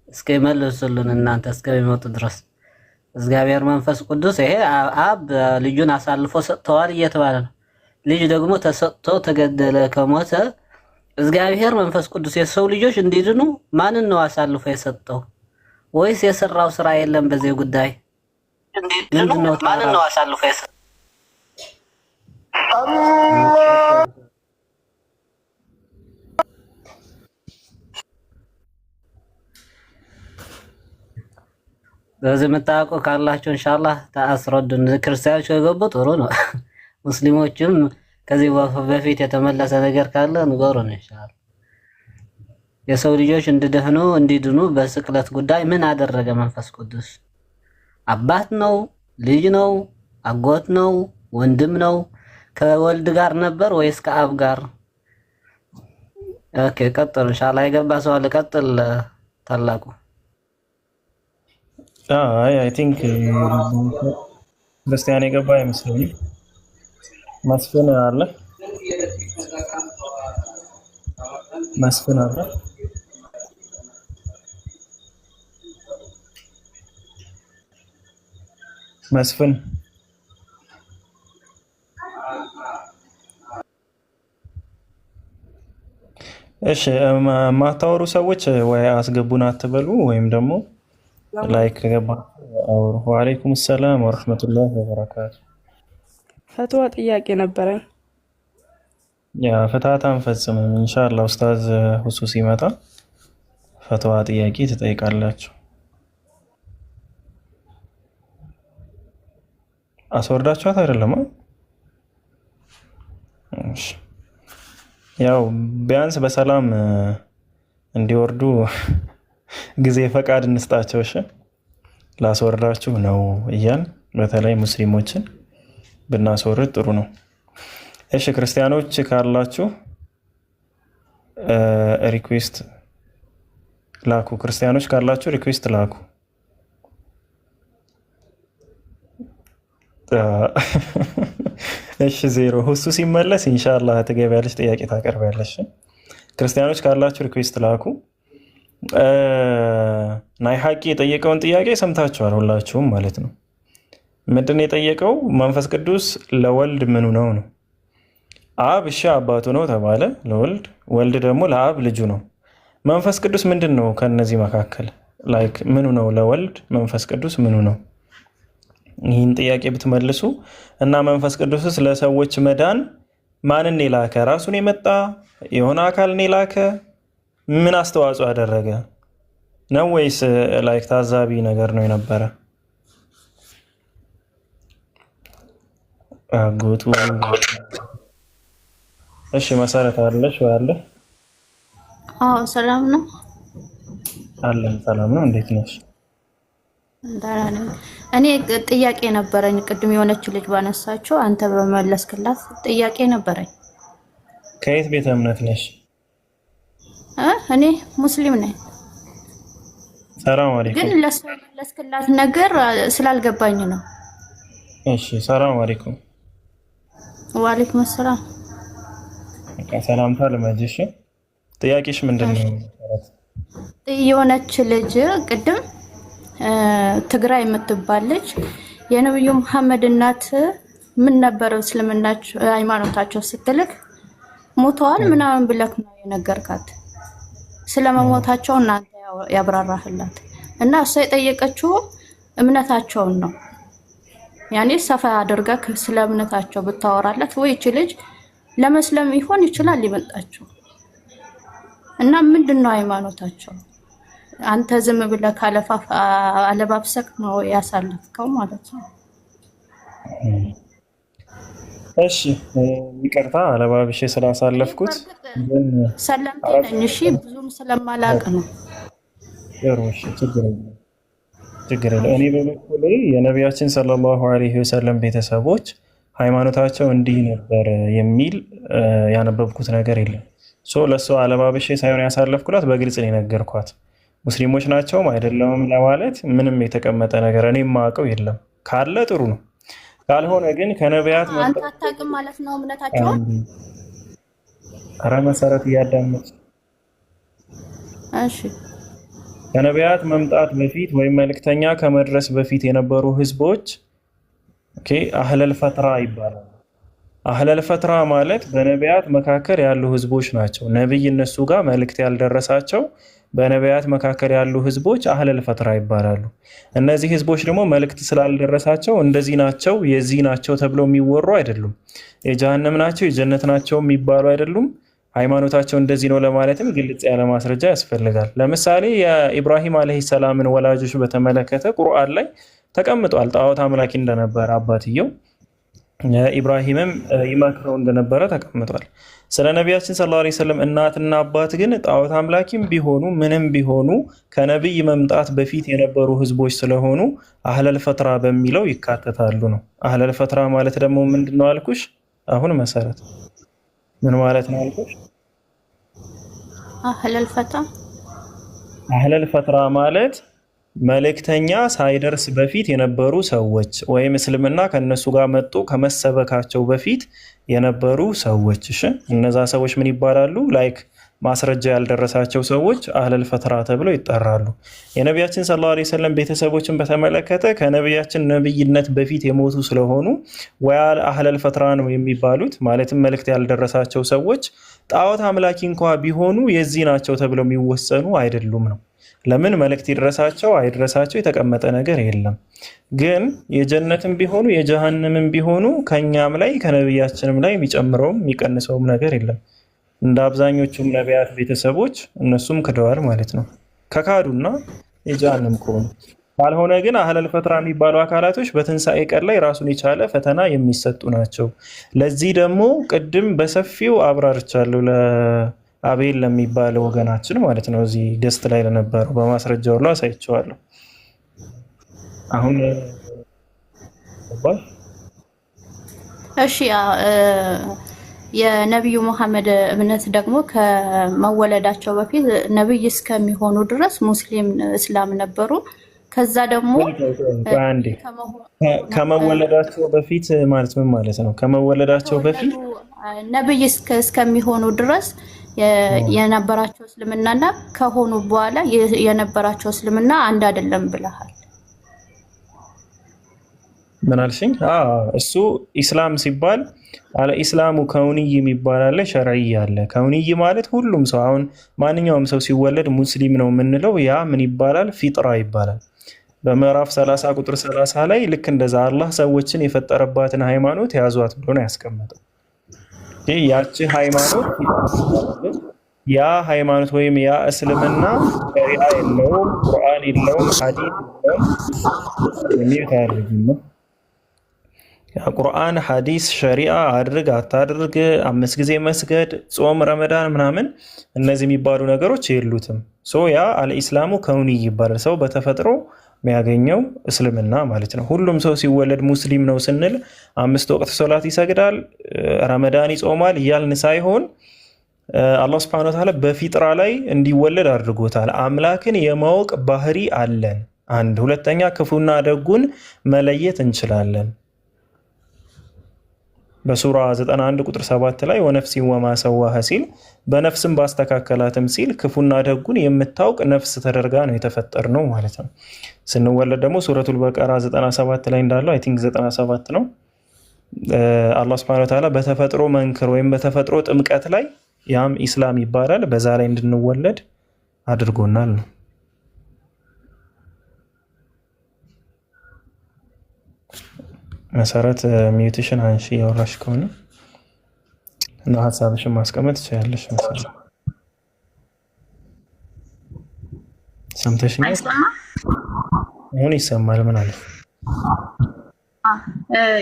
J: እስኪ መልሱልን እናንተ እስከሚመጡ ድረስ። እግዚአብሔር መንፈስ ቅዱስ ይሄ አብ ልጁን አሳልፎ ሰጥተዋል እየተባለ ነው። ልጅ ደግሞ ተሰጥቶ ተገደለ ከሞተ እግዚአብሔር መንፈስ ቅዱስ የሰው ልጆች እንዲድኑ ማንን ነው አሳልፎ የሰጠው? ወይስ የሰራው ስራ የለም በዚህ ጉዳይ? ምንድነው ማንን ነው አሳልፎ በዚህ መጣቆ ካላችሁ ኢንሻአላህ ታስረዱን። ክርስቲያኖች ከገቡ ጥሩ ነው። ሙስሊሞችም ከዚህ በፊት የተመለሰ ነገር ካለ ንገሩን ኢንሻአላህ። የሰው ልጆች እንዲድኑ በስቅለት ጉዳይ ምን አደረገ መንፈስ ቅዱስ? አባት ነው? ልጅ ነው? አጎት ነው? ወንድም ነው? ከወልድ ጋር ነበር ወይስ ከአብ ጋር? ኦኬ ቀጥል ኢንሻአላህ። የገባ ሰው አለ? ቀጥል ታላቁ።
B: አይ ቲንክ ክርስቲያን የገባ አይመስለኝም። መስፍን አለ? መስፍን አለ? መስፍን እሺ፣ ማታወሩ ሰዎች ወይ አስገቡን አትበሉ፣ ወይም ደግሞ ላይክ ገባ አውሩ። ወአለይኩም ሰላም ወራህመቱላሂ ወበረካቱ።
K: ፈትዋ ጥያቄ ነበረኝ።
B: ያ ፍትሃት አንፈጽምም። ኢንሻአላህ ኡስታዝ ሁሱ ሲመጣ ፈትዋ ጥያቄ ትጠይቃላችሁ። አስወርዳችኋት አይደለም? እሺ ያው ቢያንስ በሰላም እንዲወርዱ ጊዜ ፈቃድ እንስጣቸው። እሺ ላስወርዳችሁ ነው እያን በተለይ ሙስሊሞችን ብናስወርድ ጥሩ ነው። እሺ ክርስቲያኖች ካላችሁ ሪኩዌስት ላኩ። ክርስቲያኖች ካላችሁ ሪኩዌስት ላኩ። እሺ ዜሮ ሁሱ ሲመለስ ኢንሻአላህ ትገቢያለሽ፣ ጥያቄ ታቀርቢያለሽ። ክርስቲያኖች ካላችሁ ሪኩዌስት ላኩ። ናይ ሐቂ የጠየቀውን ጥያቄ ሰምታችኋል ሁላችሁም ማለት ነው። ምንድን ነው የጠየቀው? መንፈስ ቅዱስ ለወልድ ምኑ ነው ነው። አብ እሺ አባቱ ነው ተባለ ለወልድ፣ ወልድ ደግሞ ለአብ ልጁ ነው። መንፈስ ቅዱስ ምንድን ነው? ከነዚህ መካከል ላይክ ምኑ ነው ለወልድ? መንፈስ ቅዱስ ምኑ ነው? ይህን ጥያቄ ብትመልሱ እና መንፈስ ቅዱስ ለሰዎች መዳን ማንን የላከ? ራሱን የመጣ የሆነ አካልን የላከ? ምን አስተዋጽኦ ያደረገ ነው? ወይስ ላይክ ታዛቢ ነገር ነው የነበረ? አጎቱ እሺ መሰረት አለሽ ወይ? አለ?
A: አዎ ሰላም ነው
B: አለን። ሰላም ነው። እንዴት ነሽ?
A: እኔ ጥያቄ ነበረኝ። ቅድም የሆነች ልጅ ባነሳቸው አንተ በመለስክላት ጥያቄ ነበረኝ።
B: ከየት ቤተ እምነት ነሽ?
A: እኔ ሙስሊም ነኝ።
B: ሰላም አለይኩም።
A: ግን ለሱ መለስክላት ነገር ስላልገባኝ ነው።
B: እሺ ሰላም አለይኩም።
A: ወአለይኩም ሰላም።
B: ሰላምታ ልመጅሽ። ጥያቄሽ ምንድን ነው?
A: የሆነች ልጅ ቅድም ትግራይ የምትባል ልጅ የነብዩ መሐመድ እናት ምን ነበረው እስልምናቸው ሃይማኖታቸው ስትልክ ሞተዋል ምናምን ብለክ ነው የነገርካት። ስለመሞታቸው እናንተ ያብራራህላት እና እሷ የጠየቀችው እምነታቸውን ነው። ያኔ ሰፋ አድርገህ ስለ እምነታቸው ብታወራላት ወይ እቺ ልጅ ለመስለም ይሆን ይችላል ሊመጣቸው እና ምንድነው ሃይማኖታቸው? አንተ ዝም ብለህ አለባብሰክ ነው ያሳለፍከው ማለት ነው።
B: እሺ ይቅርታ አለባብሼ ስላሳለፍኩት
A: ሰለምቴ ነኝ። እሺ ብዙም ስለማላቅ ነው።
B: እሺ ችግር የለም። እኔ በበኩሌ የነቢያችን ሰለላሁ ዐለይሂ ወሰለም ቤተሰቦች ሃይማኖታቸው እንዲህ ነበር የሚል ያነበብኩት ነገር የለም። ለእሷ አለባብሼ ሳይሆን ያሳለፍኩላት በግልጽ ነው የነገርኳት። ሙስሊሞች ናቸውም አይደለምም ለማለት ምንም የተቀመጠ ነገር እኔ የማውቀው የለም። ካለ ጥሩ ነው፣ ካልሆነ ግን ከነቢያት
A: አንተ አታውቅም ማለት ነው እምነታቸውን።
B: ኧረ መሰረት እያዳመጥ
A: እሺ።
B: ከነቢያት መምጣት በፊት ወይም መልእክተኛ ከመድረስ በፊት የነበሩ ህዝቦች አህለል ፈትራ ይባላል። አህለል ፈትራ ማለት በነቢያት መካከል ያሉ ህዝቦች ናቸው። ነቢይ እነሱ ጋር መልእክት ያልደረሳቸው በነቢያት መካከል ያሉ ህዝቦች አህለል ፈትራ ይባላሉ። እነዚህ ህዝቦች ደግሞ መልእክት ስላልደረሳቸው እንደዚህ ናቸው የዚህ ናቸው ተብለው የሚወሩ አይደሉም። የጀሃነም ናቸው የጀነት ናቸው የሚባሉ አይደሉም። ሃይማኖታቸው እንደዚህ ነው ለማለትም ግልጽ ያለ ማስረጃ ያስፈልጋል። ለምሳሌ የኢብራሂም አለይሂ ሰላምን ወላጆች በተመለከተ ቁርአን ላይ ተቀምጧል። ጣዖት አምላኪ እንደነበረ አባትየው ኢብራሂምም ይመክረው እንደነበረ ተቀምጧል። ስለ ነቢያችን ሰለላሁ ዐለይሂ ወሰለም እናትና አባት ግን ጣዖት አምላኪም ቢሆኑ ምንም ቢሆኑ ከነብይ መምጣት በፊት የነበሩ ህዝቦች ስለሆኑ አህለል ፈትራ በሚለው ይካተታሉ ነው። አህለል ፈትራ ማለት ደግሞ ምንድነው አልኩሽ? አሁን መሰረት ምን ማለት ነው አልኩሽ? አህለል ፈትራ ማለት መልእክተኛ ሳይደርስ በፊት የነበሩ ሰዎች ወይም እስልምና ከነሱ ጋር መጡ ከመሰበካቸው በፊት የነበሩ ሰዎች። እሺ እነዛ ሰዎች ምን ይባላሉ? ላይክ ማስረጃ ያልደረሳቸው ሰዎች አህለል ፈትራ ተብለው ይጠራሉ። የነቢያችን ሰለላሁ ዐለይሂ ወሰለም ቤተሰቦችን በተመለከተ ከነቢያችን ነብይነት በፊት የሞቱ ስለሆኑ ወይ አህለል ፈትራ ነው የሚባሉት፣ ማለትም መልእክት ያልደረሳቸው ሰዎች ጣዖት አምላኪ እንኳ ቢሆኑ የዚህ ናቸው ተብለው የሚወሰኑ አይደሉም ነው። ለምን መልእክት ይድረሳቸው አይድረሳቸው የተቀመጠ ነገር የለም። ግን የጀነትም ቢሆኑ የጀሃነምም ቢሆኑ ከኛም ላይ ከነብያችንም ላይ የሚጨምረውም የሚቀንሰውም ነገር የለም። እንደ አብዛኞቹም ነቢያት ቤተሰቦች እነሱም ክደዋል ማለት ነው፣ ከካዱና የጀሃነም ከሆኑ። ካልሆነ ግን አህለል ፈትራ የሚባሉ አካላቶች በትንሣኤ ቀን ላይ ራሱን የቻለ ፈተና የሚሰጡ ናቸው። ለዚህ ደግሞ ቅድም በሰፊው አብራርቻለሁ አቤል ለሚባለው ወገናችን ማለት ነው። እዚህ ገስት ላይ ለነበረው በማስረጃው ላይ አሳይቼዋለሁ። አሁን
L: እሺ የነብዩ መሐመድ እምነት ደግሞ ከመወለዳቸው በፊት ነብይ እስከሚሆኑ ድረስ ሙስሊም እስላም ነበሩ። ከዛ ደግሞ
B: ከመወለዳቸው በፊት ማለት ምን ማለት ነው? ከመወለዳቸው በፊት
L: ነብይ እስከሚሆኑ ድረስ የነበራቸው እስልምናና ከሆኑ በኋላ የነበራቸው እስልምና አንድ አይደለም ብለሃል።
B: ምን አልሽኝ? እሱ ኢስላም ሲባል አለ ኢስላሙ ከውንይ የሚባል አለ፣ ሸርዒ አለ። ከውንይ ማለት ሁሉም ሰው አሁን ማንኛውም ሰው ሲወለድ ሙስሊም ነው የምንለው ያ ምን ይባላል? ፊጥራ ይባላል። በምዕራፍ 30 ቁጥር 30 ላይ ልክ እንደዛ አላህ ሰዎችን የፈጠረባትን ሃይማኖት ያዟት ብሎ ነው ያስቀመጠው። ያቺ ሃይማኖት ያ ሃይማኖት ወይም ያ እስልምና ሸሪዓ የለውም፣ ቁርአን የለውም፣ ሐዲስ የለውም። ያ ቁርአን ሐዲስ ሸሪዓ አድርግ አታድርግ፣ 5 ጊዜ መስገድ፣ ጾም፣ ረመዳን ምናምን እነዚህ የሚባሉ ነገሮች የሉትም። ያ አልኢስላሙ ከውንይ ይባላል። ሰው በተፈጥሮ የሚያገኘው እስልምና ማለት ነው። ሁሉም ሰው ሲወለድ ሙስሊም ነው ስንል 5 ወቅት ሶላት ይሰግዳል፣ ረመዳን ይጾማል እያልን ሳይሆን አላህ ሱብሓነሁ ወተዓላ በፊጥራ ላይ እንዲወለድ አድርጎታል። አምላክን የማወቅ ባህሪ አለን። አንድ ሁለተኛ ክፉና ደጉን መለየት እንችላለን። በሱራ 91 ቁጥር 7 ላይ ወነፍሲ ወማ ሰዋሃ ሲል በነፍስም ባስተካከላትም ሲል ክፉና ደጉን የምታውቅ ነፍስ ተደርጋ ነው የተፈጠር ነው ማለት ነው። ስንወለድ ደግሞ ሱረቱል በቀራ 97 ላይ እንዳለው አይ ቲንክ 97 ነው። አላህ Subhanahu Wa Ta'ala በተፈጥሮ መንክር ወይም በተፈጥሮ ጥምቀት ላይ ያም ኢስላም ይባላል በዛ ላይ እንድንወለድ አድርጎናል ነው። መሰረት ሚውቴሽን አንሺ ያወራሽ ከሆነ እና ሐሳብሽን ማስቀመጥ ትችያለሽ። መሰረት ሰምተሽኛል? አሁን ይሰማል? ምን አለ?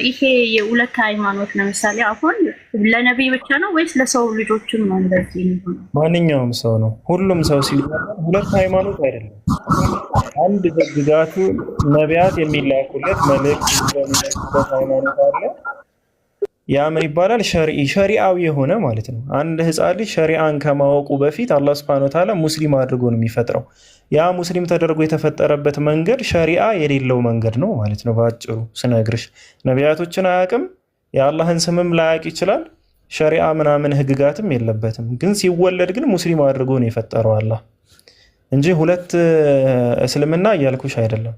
L: ይሄ የሁለት ሃይማኖት ለምሳሌ አሁን ለነብይ ብቻ ነው ወይስ ለሰው ልጆችም ነው? እንደዚህ ነው
B: ማንኛውም ሰው ነው። ሁሉም ሰው ሲወለድ ሁለት ሃይማኖት አይደለም። አንድ በግዛቱ ነቢያት የሚላኩለት መልእክት የሚላኩበት ሃይማኖት አለ። ያ ምን ይባላል? ሸሪዓዊ የሆነ ማለት ነው። አንድ ህፃን ልጅ ሸሪዓን ከማወቁ በፊት አላህ Subhanahu Wa Ta'ala ሙስሊም አድርጎ ነው የሚፈጥረው። ያ ሙስሊም ተደርጎ የተፈጠረበት መንገድ ሸሪዓ የሌለው መንገድ ነው ማለት ነው። በአጭሩ ስነግርሽ ነቢያቶችን አያውቅም፣ የአላህን ስምም ላያውቅ ይችላል፣ ሸሪዓ ምናምን ህግጋትም የለበትም። ግን ሲወለድ ግን ሙስሊም አድርጎ ነው የፈጠረው አላህ እንጂ ሁለት እስልምና እያልኩሽ አይደለም።